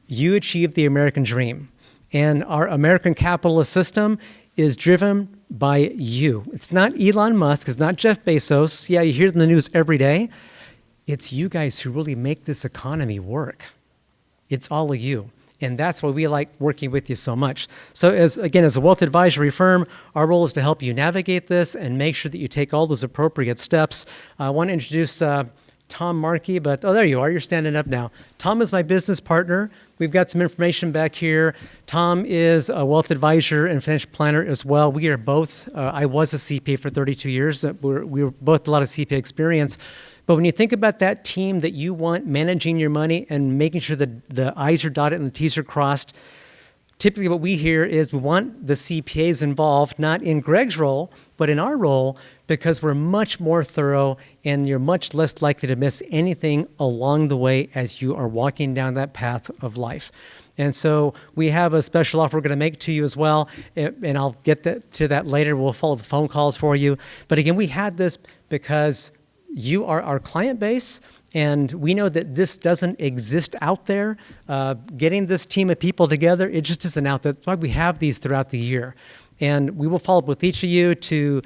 S2: you achieved the American dream. And our American capitalist system is driven by you. It's not Elon Musk. It's not Jeff Bezos. Yeah, you hear it in the news every day. It's you guys who really make this economy work. It's all of you. And that's why we like working with you so much. So as a wealth advisory firm, our role is to help you navigate this and make sure that you take all those appropriate steps. I want to introduce Tom Markey, but there you are. You're standing up now. Tom is my business partner. We've got some information back here. Tom is a wealth advisor and financial planner as well. We are both, I was a CPA for 32 years. We were both a lot of CPA experience. But when you think about that team that you want managing your money and making sure that the I's are dotted and the T's are crossed, typically what we hear is we want the CPAs involved, not in Greg's role, but in our role, because we're much more thorough and you're much less likely to miss anything along the way as you are walking down that path of life. And so we have a special offer we're going to make to you as well, and I'll get to that later. We'll follow the phone calls for you. But again, we had this because you are our client base, and we know that this doesn't exist out there. Getting this team of people together, it just isn't out there. That's why we have these throughout the year. And we will follow up with each of you to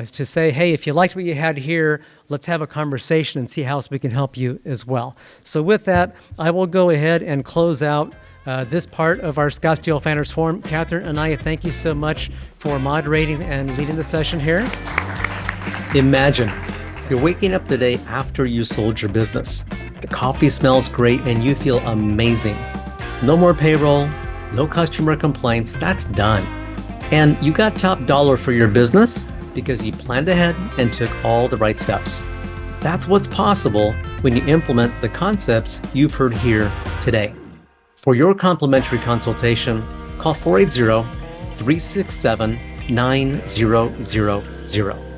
S2: say, hey, if you liked what you had here, let's have a conversation and see how else we can help you as well. So with that, I will go ahead and close out this part of our Scottsdale Founders Forum. Catherine Anaya, thank you so much for moderating and leading the session here. Imagine you're waking up the day after you sold your business. The coffee smells great and you feel amazing. No more payroll, no customer complaints, that's done. And you got top dollar for your business because you planned ahead and took all the right steps. That's what's possible when you implement the concepts you've heard here today. For your complimentary consultation, call 480-367-9000.